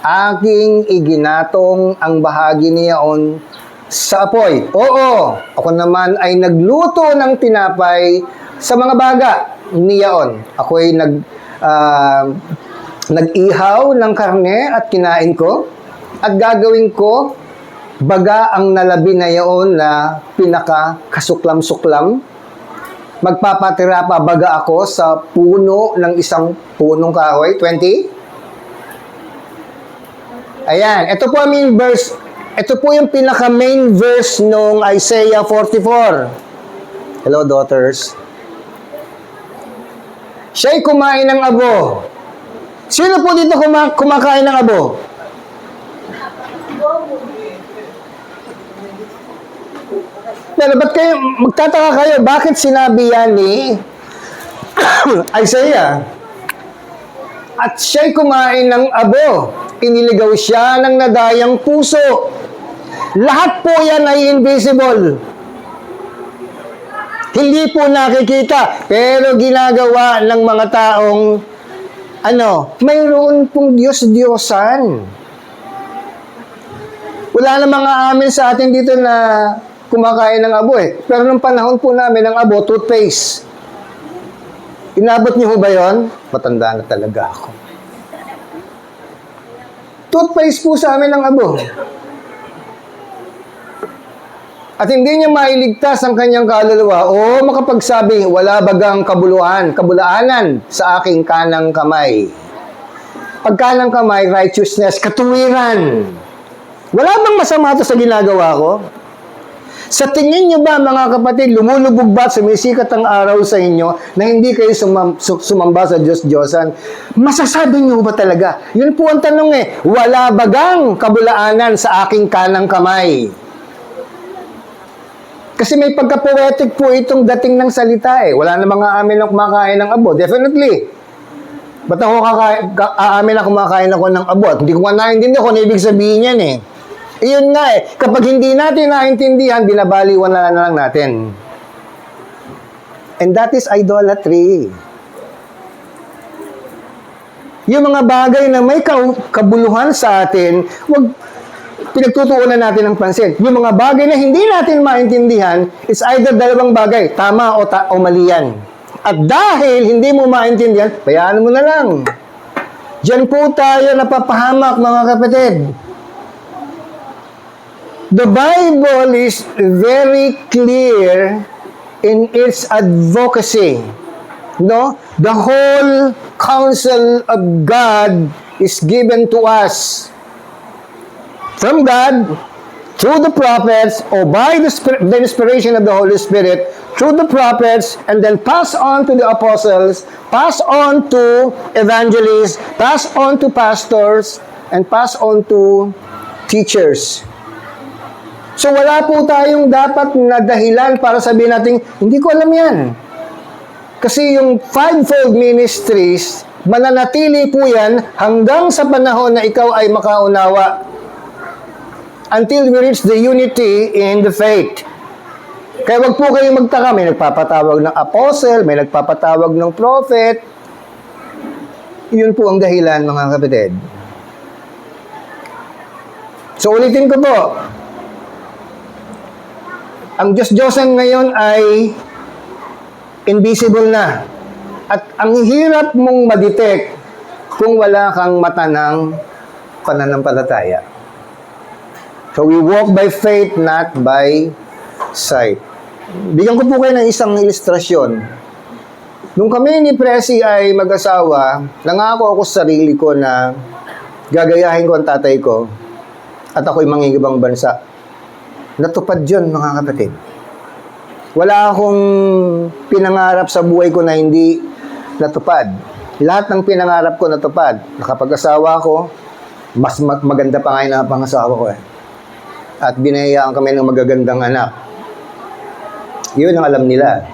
aking iginatong ang bahagi niyaon sa apoy. Oo, ako naman ay nagluto ng tinapay sa mga baga niyaon. Ako'y nag-ihaw ng karne at kinain ko at gagawin ko baga ang nalabi na yaon na pinaka-kasuklam-suklam. Magpapatira pa baga ako sa puno ng isang punong kahoy. 20? Ayan, ito po ang main verse. Ito po yung pinaka-main verse nung Isaiah 44. Hello, daughters. Siya'y kumain ng abo. Sino po dito kumakain ng abo? Pero ba't kayo, magtataka kayo, bakit sinabi yan ni Isaiah? At siya'y kumain ng abo. Iniligaw siya ng nadayang puso. Lahat po yan ay invisible. Hindi po nakikita, pero ginagawa ng mga taong, mayroon pong Diyos-Diyosan. Wala na mga amin sa atin dito na kumakain ng abo eh. Pero nung panahon po namin ng abo, toothpaste. Inabot niyo ho ba yun? Matanda na talaga ako. Toothpaste po sa amin ng abo. At hindi niya mailigtas ang kanyang kaluluwa o makapagsabi, wala bagang kabulaanan sa aking kanang kamay. Pag kanang kamay, righteousness, katuwiran. Wala bang masama ito sa ginagawa ko? Sa tingin niyo ba, mga kapatid, lumulubog ba at sumisikat ang araw sa inyo na hindi kayo sumamba sa Diyos-Diyosan? Masasabi niyo ba talaga? Yun po ang tanong eh, wala bagang kabulaanan sa aking kanang kamay? Kasi may pagka-poetic po itong dating ng salita eh. Wala na mga amin na kumakain ng abo. Definitely. Ba't ako aamin na kumakain ako ng abo? At hindi ko nga naintindihan kung ano ibig sabihin yan eh. Iyon nga eh. Kapag hindi natin naintindihan, binabaliwan na lang natin. And that is idolatry. Yung mga bagay na may kabuluhan sa atin, wag pinagtutuunan natin ng pansin. Yung mga bagay na hindi natin maintindihan, is either dalawang bagay, tama o mali yan. At dahil hindi mo maintindihan, bayaan mo na lang. Diyan po tayo napapahamak, mga kapatid. The Bible is very clear in its advocacy. No? The whole counsel of God is given to us from God, through the prophets, or by the inspiration of the Holy Spirit, through the prophets, and then pass on to the apostles, pass on to evangelists, pass on to pastors, and pass on to teachers. So wala po tayong dapat na dahilan para sabihin natin, hindi ko alam yan. Kasi yung fivefold ministries, mananatili po yan hanggang sa panahon na ikaw ay makaunawa. Until we reach the unity in the faith. Kaya wag po kayong magtaka, may nagpapatawag ng apostle, may nagpapatawag ng prophet. Yun po ang dahilan, mga kapatid. So ulitin ko po, ang Diyos-Diyosan ngayon ay invisible na. At ang hirap mong ma-detect kung wala kang mata ng pananampalataya. So we walk by faith, not by sight. Bigyan ko po kayo ng isang ilustrasyon. Nung kami ni Presi ay mag-asawa, nangako ako sa sarili ko na gagayahin ko ang tatay ko at ako'y mangingibang bansa. Natupad yun, mga kapatid. Wala akong pinangarap sa buhay ko na hindi natupad. Lahat ng pinangarap ko natupad. Nakapag-asawa ko, mas maganda pa nga yung pangasawa ko eh. At binayaan kami ng magagandang anak. Yun ang alam nila.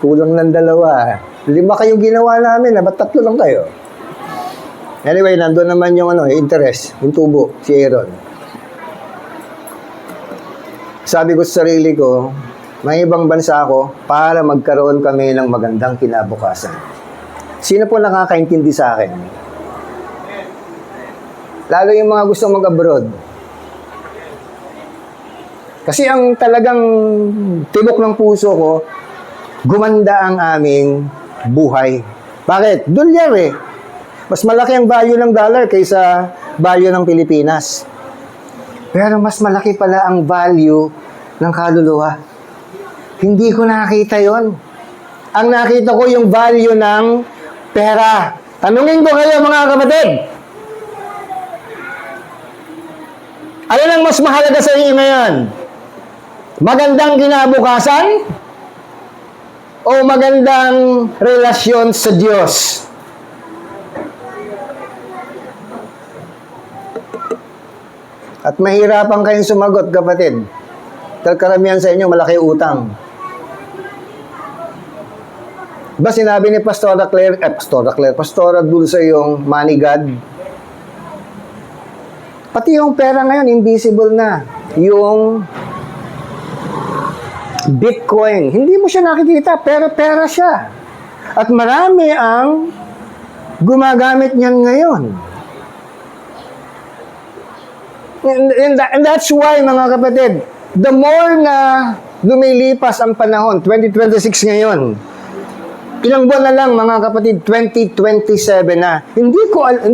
Kulang ng 2. 5 kayong ginawa namin, ba't 3 lang kayo? Anyway, nandun naman yung interest, yung tubo, si Aaron. Sabi ko sa sarili ko, may ibang bansa ako para magkaroon kami ng magandang kinabukasan. Sino po nakakaintindi sa akin? Lalo yung mga gustong mag-abroad. Kasi ang talagang tibok ng puso ko, gumanda ang aming buhay. Bakit? Dolyar eh. Mas malaki ang value ng dollar kaysa value ng Pilipinas. Pero mas malaki pala ang value ng kaluluwa. Hindi ko nakita yon. Ang nakita ko yung value ng pera. Tanungin ko kayo mga kapatid. Alin ang mas mahalaga sa inyo ngayon? Magandang kinabukasan? O magandang relasyon sa Diyos? At mahirapan kayong sumagot, kapatid. Karamihan sa inyo, malaki utang. Ba sinabi ni Pastora Dulce yung money God? Pati yung pera ngayon, invisible na. Yung Bitcoin, hindi mo siya nakikita, pero pera siya. At marami ang gumagamit niyan ngayon. And that's why, mga kapatid, the more na lumilipas ang panahon, 2026 ngayon, ilang buwan na lang, mga kapatid, 2027 na. Hindi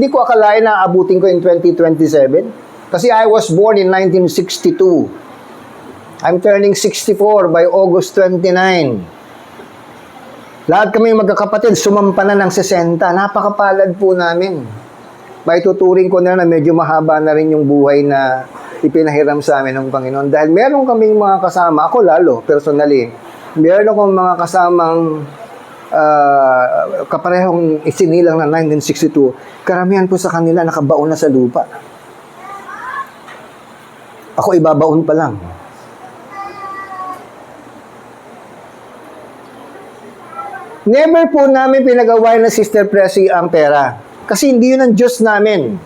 ko akalain na abutin ko in 2027. Kasi I was born in 1962. I'm turning 64 by August 29. Lahat kami magkakapatid, sumampa na ng 60. Napakapalad po namin. Maituturing ko na medyo mahaba na rin yung buhay na ipinahiram sa amin ng Panginoon. Dahil meron kaming mga kasama, ako lalo, personally, meron akong mga kasamang kaparehong isinilang na 1962. Karamihan po sa kanila nakabaon na sa lupa. Ako ibabaon pa lang. Never po namin pinagawa na Sister Presi ang pera. Kasi hindi yun ang Diyos namin.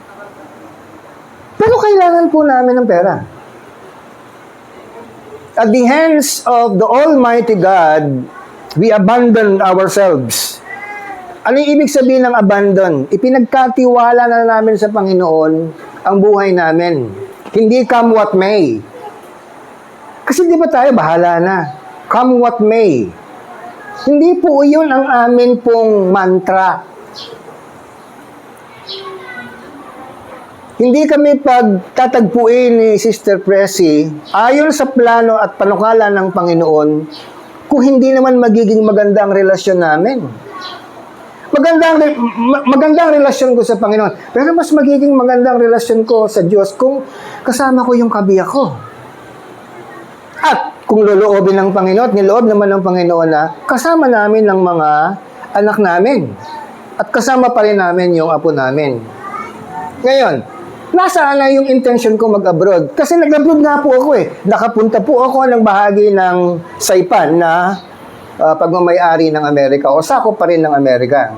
Pero kailangan po namin ng pera. At the hands of the Almighty God, we abandon ourselves. Ano yung ibig sabihin ng abandon? Ipinagkatiwala na namin sa Panginoon ang buhay namin. Hindi come what may. Kasi di ba tayo bahala na? Come what may. Hindi po yun ang amin pong mantra. Hindi kami pagtatagpuin ni Sister Presi ayon sa plano at panukala ng Panginoon kung hindi naman magiging maganda ang relasyon namin. Magandang relasyon ko sa Panginoon. Pero mas magiging magandang relasyon ko sa Diyos kung kasama ko yung kabiyak ko. At kung loloobin ng Panginoon, niloob naman ng Panginoon na kasama namin ng mga anak namin. At kasama pa rin namin yung apo namin. Ngayon, nasaan na yung intention ko mag-abroad? Kasi nag-abroad nga po ako eh. Nakapunta po ako ng bahagi ng Saipan na pagmamayari ng Amerika o sakop pa rin ng Amerika.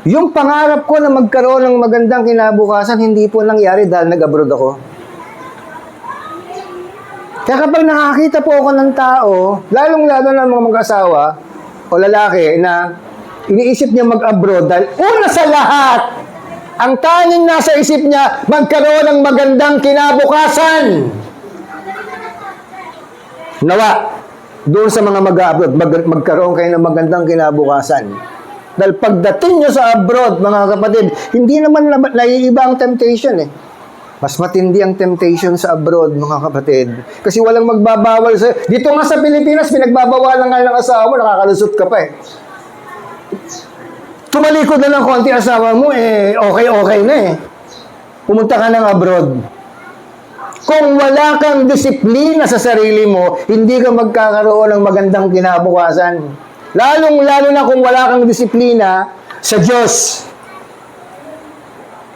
Yung pangarap ko na magkaroon ng magandang kinabukasan, hindi po nangyari dahil nag-abroad ako. Kaya kapag nakakita po ako ng tao, lalong-lalo na mga mag-asawa o lalaki na iniisip niya mag-abroad dahil una sa lahat, ang tanging nasa isip niya, magkaroon ng magandang kinabukasan. Nawa, doon sa mga mag-abroad, magkaroon kayo ng magandang kinabukasan. Dahil pagdating nyo sa abroad, mga kapatid, hindi naman naiiba ang temptation eh. Mas matindi ang temptation sa abroad, mga kapatid. Kasi walang magbabawal sa... Dito nga sa Pilipinas, pinagbabawalan nga ng asawa mo, nakakalusot ka pa eh. Tumalikod na ng konti asawa mo, okay na eh. Pumunta ka ng abroad. Kung wala kang disiplina sa sarili mo, hindi ka magkakaroon ng magandang kinabukasan. Lalong-lalo na kung wala kang disiplina sa Diyos.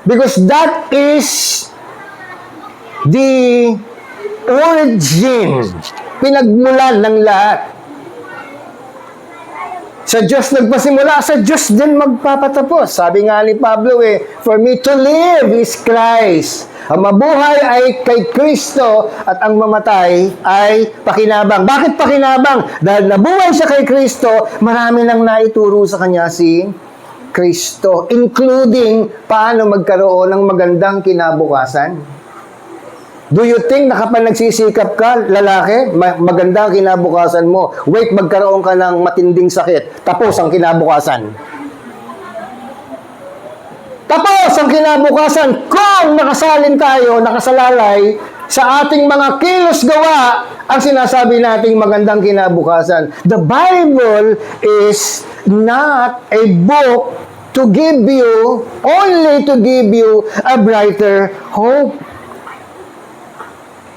Because that is the origin, pinagmulan ng lahat. Sa Diyos nagpasimula, sa Diyos din magpapatapos. Sabi nga ni Pablo for me to live is Christ. Ang mabuhay ay kay Kristo at ang mamatay ay pakinabang. Bakit pakinabang? Dahil nabuhay siya kay Kristo, marami nang naituro sa kanya si Kristo, including paano magkaroon ng magandang kinabukasan. Do you think na kapag nagsisikap ka, lalaki, maganda ang kinabukasan mo, wait, magkaroon ka ng matinding sakit, tapos ang kinabukasan. Tapos ang kinabukasan, kung nakasalin tayo, nakasalalay, sa ating mga kilos gawa, ang sinasabi nating magandang kinabukasan. The Bible is not a book to give you, only to give you a brighter hope.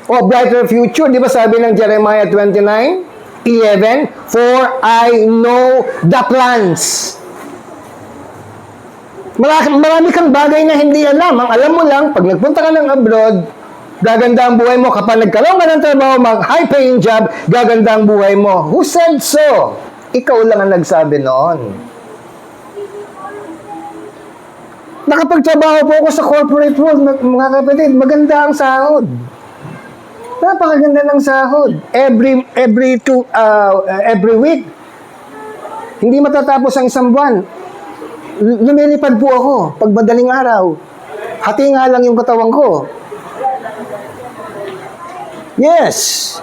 O brighter future, di ba sabi ng Jeremiah 29:11, for I know the plans. Marami kang bagay na hindi alam. Ang alam mo lang, pag nagpunta ka ng abroad, gaganda ang buhay mo. Kapag nagkaroon ka ng trabaho, high-paying job, gaganda ang buhay mo. Who said so? Ikaw lang ang nagsabi noon. Nakapagtrabaho po ako sa corporate world, mga kapatid, maganda ang sahod. Napakaganda ng sahod. Every week. Hindi matatapos ang isang buwan. Lumilipad po ako pag madaling araw. Hati nga lang yung katawan ko. Yes.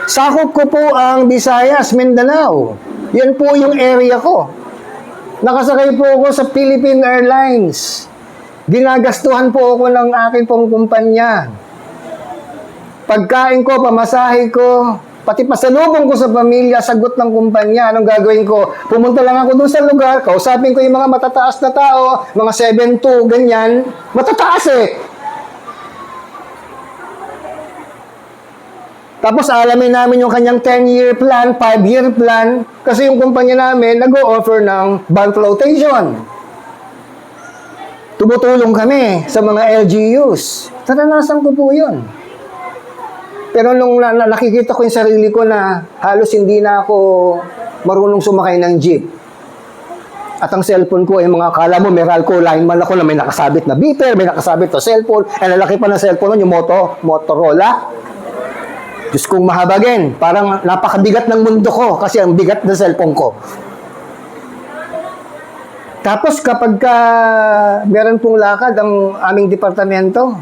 Sakop ko po ang Visayas, Mindanao. Yan po yung area ko. Nakasakay po ako sa Philippine Airlines. Ginagastuhan po ako ng aking pong kumpanya. Pagkain ko, pamasahe ko, pati pasalubong ko sa pamilya, sagot ng kumpanya. Anong gagawin ko? Pumunta lang ako dun sa lugar, kausapin ko yung mga matataas na tao, mga 7'2", ganyan. Matataas eh. Tapos alamin namin yung kanyang 10-year plan, 5-year plan, kasi yung kumpanya namin nag-o-offer ng bond flotation. Tumutulong kami sa mga LGUs. Naranasan ko po yun. Pero nung nakikita ko yung sarili ko na halos hindi na ako marunong sumakay ng jeep. At ang cellphone ko, mga kala mo, Meralco lineman ako na may nakasabit na beeper, may nakasabit na cellphone, ang lalaki pa ng cellphone nun, yung Motorola. Diyos kong mahabagin, parang napakabigat ng mundo ko kasi ang bigat ng cellphone ko. Tapos kapag meron pong lakad ang aming departamento,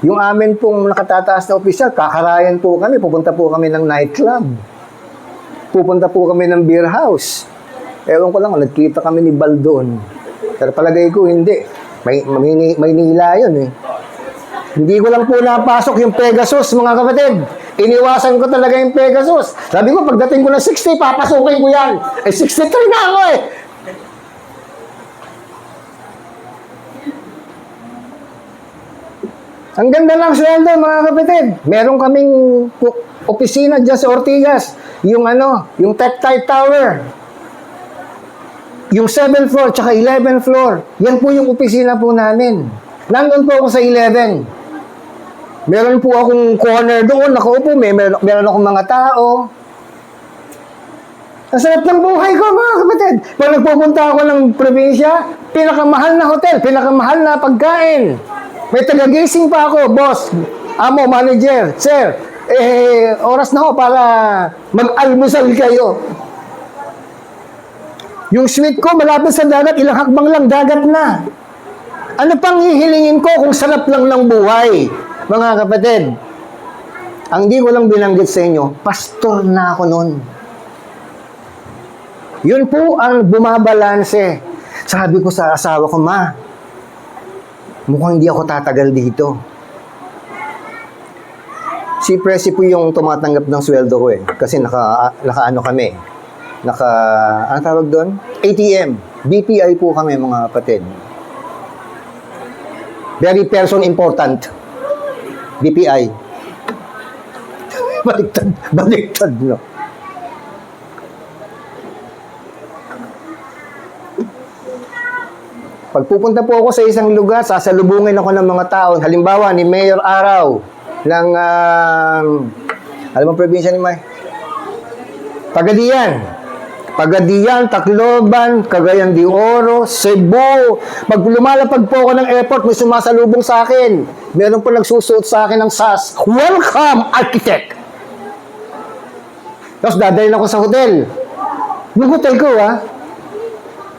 yung amin pong nakatataas na opisyal, kakarayan po kami, pupunta po kami ng nightclub. Pupunta po kami ng beer house. Ewan ko lang, nagkita kami ni Baldon. Pero palagay ko, hindi. May nila yun eh. Hindi ko lang po napasok yung Pegasus, mga kapatid. Iniwasan ko talaga yung Pegasus. Sabi ko, pagdating ko ng 60, papasukin ko yan. 63 na ako eh. Ang ganda ng sweldo, mga kapatid. Meron kaming opisina dyan sa Ortigas. Yung Tectite Tower. Yung 7th floor, tsaka 11th floor. Yan po yung opisina po namin. Nandun po ako sa 11. Meron po akong corner doon. Nakaupo, meron akong mga tao. Ang sarap ng buhay ko, mga kapatid. Pag nagpupunta ako ng probinsya, Pinakamahal na hotel, pinakamahal na pagkain. May tagagising pa ako, boss, amo, manager, sir, oras na ho para mag-almusal kayo. Yung suite ko, malapit sa dagat, ilang hakbang lang, dagat na. Ano pang hihilingin ko kung sarap lang ng buhay, mga kapatid? Ang di ko lang binanggit sa inyo, pastor na ako noon. Yun po ang bumabalanse. Sabi ko sa asawa ko, ma, mukhang hindi ako tatagal dito. Si Presi po yung tumatanggap ng sweldo ko eh. Kasi naka-ano kami. Ano tawag doon? ATM. BPI po kami, mga kapatid. Very person important. BPI. Baliktad, no? Pag pupunta po ako sa isang lugar, sasalubungin ako ng mga tao. Halimbawa, ni Mayor Araw ng, alam mo probinsya ni May? Pagadian, Tacloban, Cagayan de Oro, Cebu. Pag lumalapag po ako ng airport, may sumasalubong sa akin. Meron po nagsusuot sa akin ng SAS. Welcome, architect! Tapos dadalhin ako sa hotel. Yung hotel ko,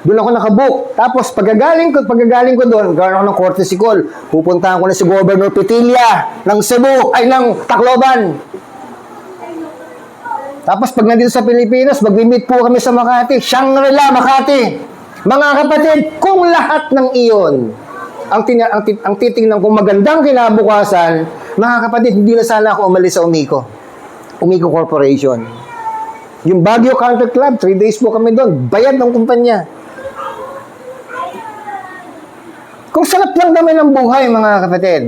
doon ako nakabook. Tapos pagagaling ko doon, gano'n ako ng courtesy call. Pupuntahan ko na si Governor Petilla ng Cebu, ng Tacloban. Tapos pag nandito sa Pilipinas, mag-meet po kami sa Makati. Shangri-La, Makati. Mga kapatid, kung lahat ng iyon, ang titingnan kong magandang kinabukasan, mga kapatid, hindi na sana ako umalis sa Umico. Umico Corporation. Yung Baguio Country Club, 3 days po kami doon. Bayad ng kumpanya. Kung sarap lang naman ng buhay, mga kapatid.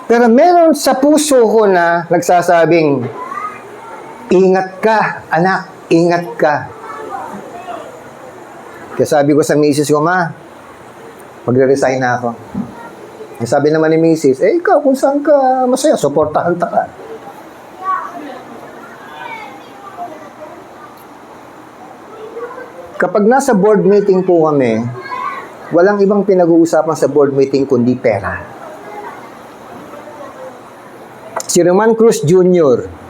Pero meron sa puso ko na nagsasabing, ingat ka, anak, ingat ka. Kaya sabi ko sa misis ko, ma, magre-resign na ako. Sabi naman ni misis, ikaw, kung saan ka masaya, suportahan ta ka. Kapag nasa board meeting po kami, walang ibang pinag-uusapan sa board meeting kundi pera. Si Roman Cruz Jr.,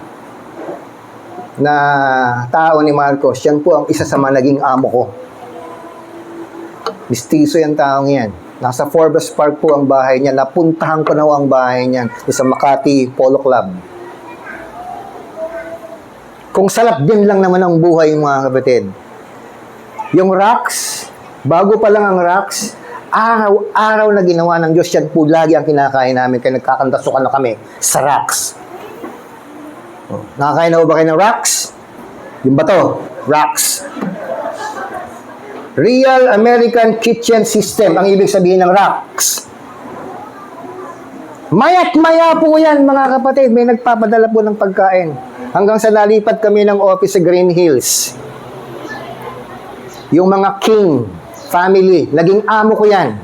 na tao ni Marcos, yan po ang isa sa mga naging amo ko. Mistiso yung taong yan. Nasa Forbes Park po ang bahay niya. Napuntahan ko na ang bahay niyan sa Makati Polo Club. Kung sarap din lang naman ang buhay, mga kapatid. Yung rocks, bago pa lang ang rocks, araw-araw na ginawa ng Diyos, yan po lagi ang kinakain namin. Kaya nagkakandasukan na kami sa rocks. Nakakain na ba kayo ng rocks? Yung bato, rocks. Real American Kitchen System, ang ibig sabihin ng rocks. Maya't maya po yan, mga kapatid. May nagpapadala po ng pagkain. Hanggang sa nalipat kami ng office sa Green Hills. Yung mga King family, naging amo ko yan.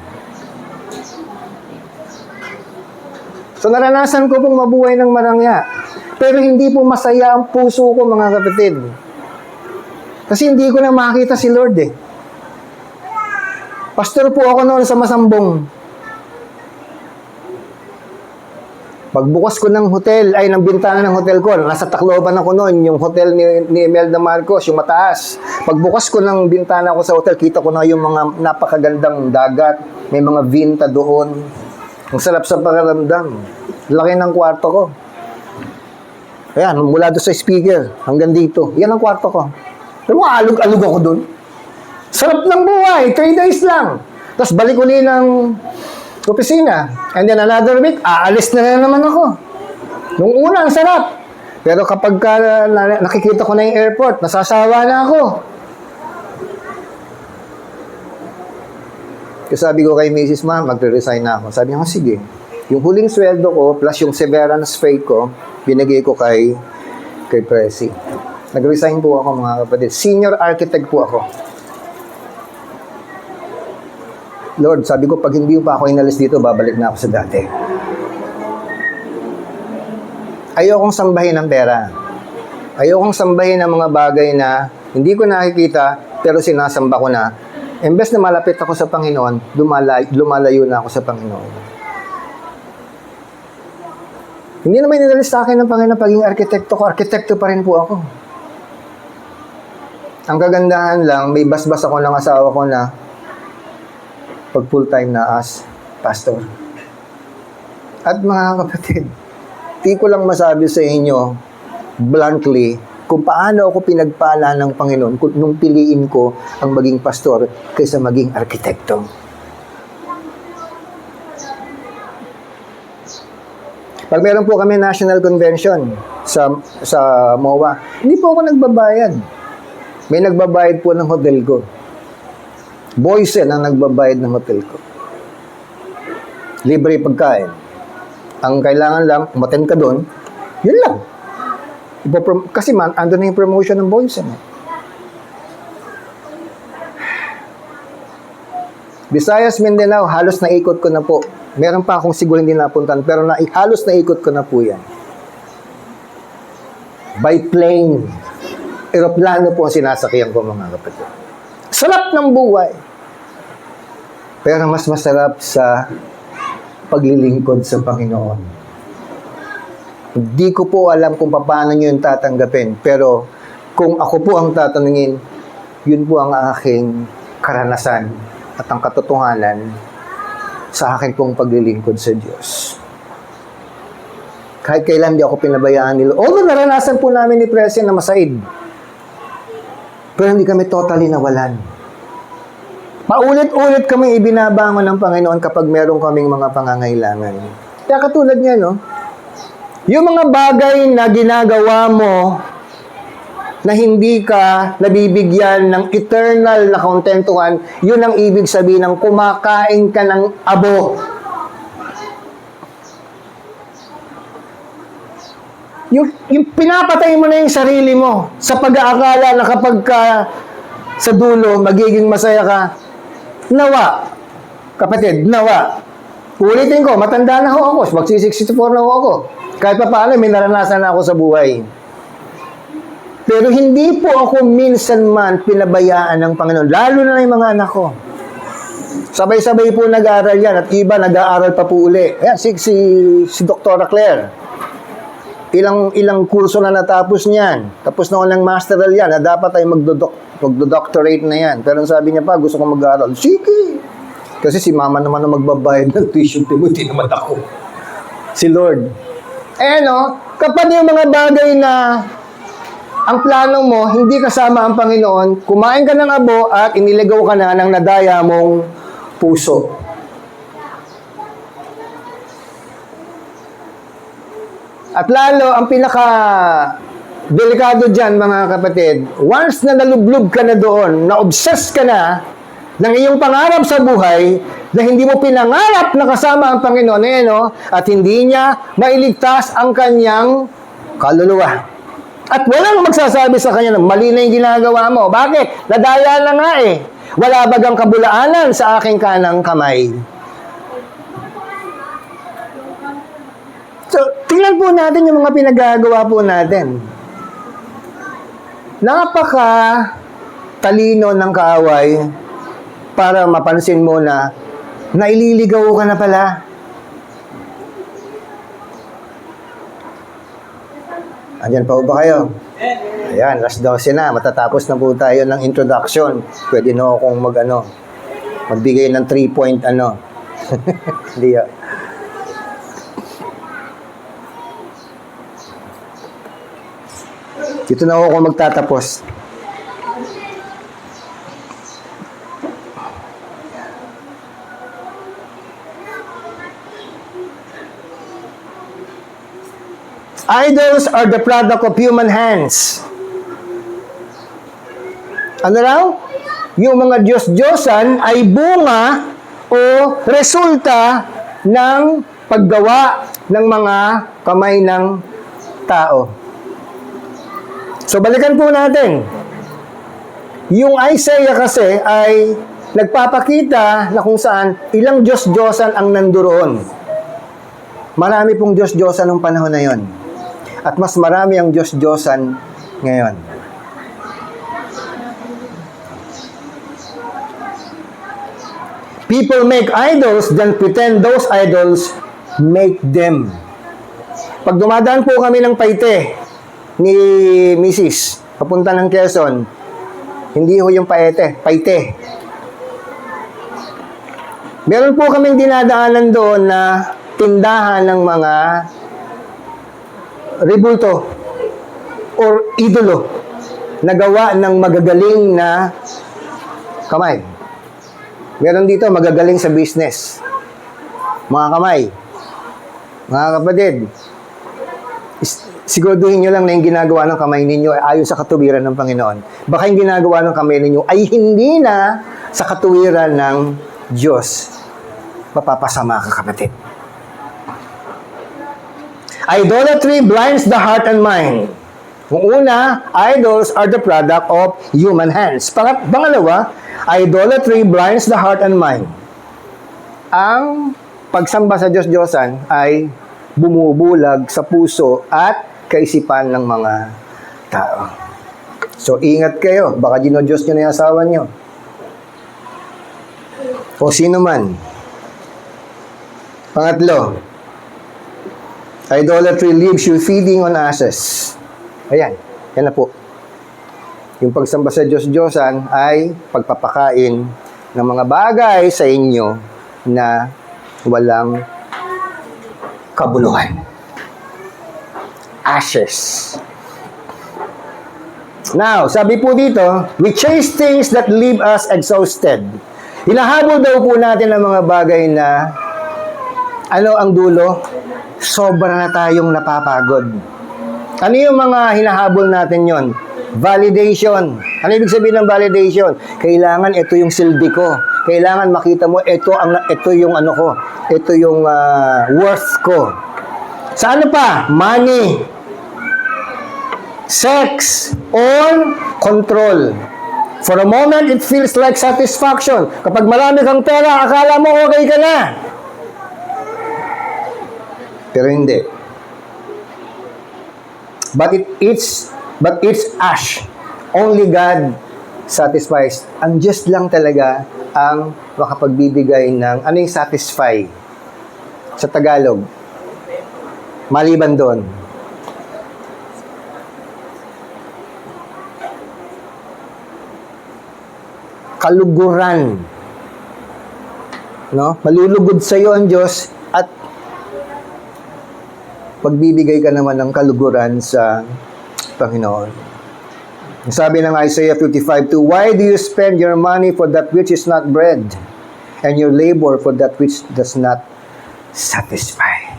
So naranasan ko pong mabuhay ng marangya. Pero hindi po masaya ang puso ko, mga kapatid. Kasi hindi ko na makita si Lord eh. Pastor po ako noon sa Masambong. Pagbukas ko ng hotel, ng bintana ng hotel ko, nasa Tacloban ako noon, yung hotel ni Imelda Marcos, yung mataas. Pagbukas ko ng bintana ko sa hotel, kita ko na yung mga napakagandang dagat, may mga vinta doon. Ang sarap sa pakiramdam. Laki ng kwarto ko. Ayan, mula doon sa speaker hanggang dito. Yan ang kwarto ko. Pero alog-alog ako doon. Sarap ng buhay, 3 days lang. Tapos balik uli ng opisina. And then another week, aalis na naman ako. Nung una, ang sarap. Pero kapag nakikita ko na yung airport, nasasawa na ako. Kasi sabi ko kay Mrs. Ma, magre-resign na ako. Sabi niya, sige. Yung huling sweldo ko, plus yung severance pay ko, binigay ko kay Presi. Nag-resign po ako, mga kapatid. Senior architect po ako. Lord, sabi ko, pag hindi pa ako inalis dito, babalik na ako sa dati. Ayokong sambahin ng pera. Ayokong sambahin ng mga bagay na hindi ko nakikita, pero sinasamba ko na. Imbes na malapit ako sa Panginoon, lumalayo na ako sa Panginoon. Hindi naman inalis sa akin ng Panginoon pagiging arkitekto ko. Arkitekto pa rin po ako. Ang kagandahan lang, may basbas ako ng asawa ko na pag full-time na as pastor. At mga kapatid, di ko lang masabi sa inyo bluntly kung paano ako pinagpala ng Panginoon nung piliin ko ang maging pastor kaysa maging arkitekto. Pag meron po kami national convention sa MOA, hindi po ako nagbabayad. May nagbabayad po ng hotel ko. Boysen ang nagbabayad ng hotel ko. Libre pagkain. Ang kailangan lang, umattend ka doon, yun lang. Kasi ando na yung promotion ng Boysen. Visayas, Mindanao, halos naikot ko na po. Meron pa akong siguro hindi napuntan, pero halos naikot ko na po yan. By plane. Aeroplano po ang sinasakyan ko, mga kapatid. Sarap ng buhay. Pero mas masarap sa paglilingkod sa Panginoon. Hindi ko po alam kung paano nyo yung tatanggapin, pero kung ako po ang tatanungin, yun po ang aking karanasan at ang katotohanan sa akin pong paglilingkod sa Diyos. Kahit kailan di ako pinabayaan nila. Although naranasan po namin ni President na masaid, pero hindi kami totally nawalan. Paulit-ulit kami ibinabangon ng Panginoon kapag meron kaming mga pangangailangan. Kaya katulad niya, no? Yung mga bagay na ginagawa mo na hindi ka nabibigyan ng eternal na kontentuhan, yun ang ibig sabihin ng kumakain ka ng abo. Yung pinapatay mo na yung sarili mo sa pag-aakala na kapag ka sa dulo, magiging masaya ka. Nawa. Kapatid, nawa. Ulitin ko, matanda na ho ako. Magsi-64 na ho ako. Kahit pa paano, may naranasan na ako sa buhay. Pero hindi po ako minsan man pinabayaan ng Panginoon. Lalo na yung mga anak ko. Sabay-sabay po nag-aaral yan. At iba nag-aaral pa po uli. Ayan, si Dr. Claire. Ilang kurso na natapos niyan. Tapos na ako ng masteral yan. Na dapat ay magdo-doctorate na yan. Pero sabi niya pa, gusto ko mag-aaral. Sige. Kasi si mama naman na magbabayad ng tuition fee mo, hindi naman ako. Si Lord. Kapag yung mga bagay na ang plano mo, hindi kasama ang Panginoon, kumain ka ng abo at iniligaw ka na ng nadaya mong puso. At lalo, ang pinaka-delikado dyan, mga kapatid, once na nalublob ka na doon, na-obsess ka na ng iyong pangarap sa buhay, na hindi mo pinangarap na kasama ang Panginoon, at hindi niya mailigtas ang kanyang kaluluwa. At walang magsasabi sa kanya na mali na yung ginagawa mo. Bakit? Nadaya na nga eh. Wala bagang kabulaanan sa aking kanang kamay. So, tingnan po natin yung mga pinagagawa po natin. Napaka talino ng kaaway para mapansin mo na naililigaw ka na pala. Andyan pa ba kayo? Ayan, last 12 na. Matatapos na po tayo ng introduction. Pwede na akong magbigay ng 3-point Hindi Dito na ako magtatapos. Idols are the product of human hands. Ano raw? Yung mga Diyos-Diyosan ay bunga o resulta ng paggawa ng mga kamay ng tao. So, balikan po natin. Yung Isaiah kasi ay nagpapakita na kung saan ilang Diyos-Diyosan ang nanduroon. Marami pong Diyos-Diyosan ng panahon na yon. At mas marami ang Diyos-Diyosan ngayon. people make idols, then pretend those idols make them. Pag dumadaan po kami ng Paite ni Mrs. papunta ng Quezon, hindi ho yung Paite. Meron po kaming dinadaanan doon na tindahan ng mga rebulto or idolo na gawa ng magagaling na kamay. Meron dito magagaling sa business. Mga kamay, mga kapatid, siguraduhin nyo lang na yung ginagawa ng kamay ninyo ay ayon sa katuwiran ng Panginoon. Baka yung ginagawa ng kamay ninyo ay hindi na sa katuwiran ng Diyos. Mapapasama ka, kapatid. Idolatry blinds the heart and mind. Kung una, idols are the product of human hands. Pangalawa, idolatry blinds the heart and mind. Ang pagsamba sa Diyos-Diyosan ay bumubulag sa puso at kaisipan ng mga tao. So, ingat kayo. Baka dinodiyos nyo na yung asawa nyo. O sino man. Pangatlo, idolatry leaves you feeding on ashes. Ayan, yan na po. Yung pagsamba sa Diyos-Diyosan ay pagpapakain ng mga bagay sa inyo na walang kabuluhan. Ashes. Now, sabi po dito, we chase things that leave us exhausted. Hinahabol daw po natin ang mga bagay na ano ang dulo? Sobra na tayong napapagod. Ano yung mga hinahabol natin yon? Validation. Ano ibig sabihin ng validation? Kailangan ito yung silbi ko. Kailangan makita mo ito yung ano ko. Ito yung worth ko. Sa ano pa? Money, sex, or control. For a moment, it feels like satisfaction. Kapag marami kang pera, akala mo okay ka na. Pero hindi. But it's ash. Only God satisfies. Ang Diyos lang talaga ang makapagbibigay ng ano yung satisfy sa Tagalog. Maliban doon. Kaluguran. No? Malulugod sa iyo ang Diyos at pagbibigay ka naman ng kaluguran sa Panginoon. Sabi ng Isaiah 55:2, why do you spend your money for that which is not bread, and your labor for that which does not satisfy?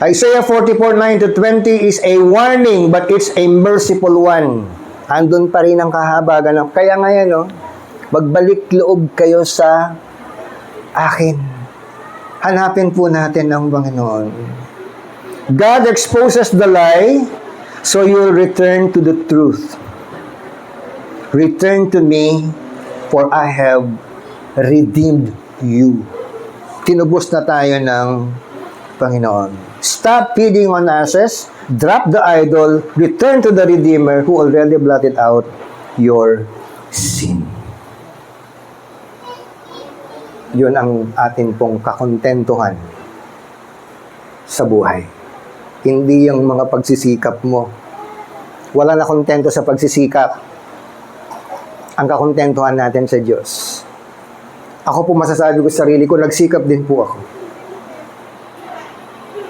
Isaiah 44:9-20 is a warning, but it's a merciful one. Andun pa rin ang kahabagan. Kaya ngayon, no? Magbalik loob kayo sa akin. Hanapin po natin ang Panginoon. God exposes the lie, so you'll return to the truth. Return to me, for I have redeemed you. Tinubos na tayo ng Panginoon. Stop feeding on ashes, drop the idol, return to the Redeemer who already blotted out your sin. Yun ang atin pong kakontentuhan sa buhay. Hindi yung mga pagsisikap mo. Wala na kontento sa pagsisikap. Ang kakontentuhan natin sa Diyos. Ako po masasabi ko sa sarili ko, nagsikap din po ako.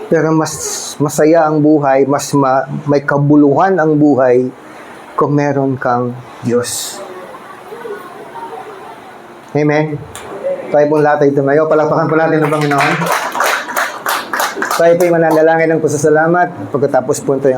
Pero mas masaya ang buhay, may kabuluhan ang buhay kung meron kang Diyos. Amen? Tayo pong lahat ay tumayo. Palakpakan po natin ang Panginoon. Tayo po'y mananalangin ng pasasalamat. Pagkatapos po ito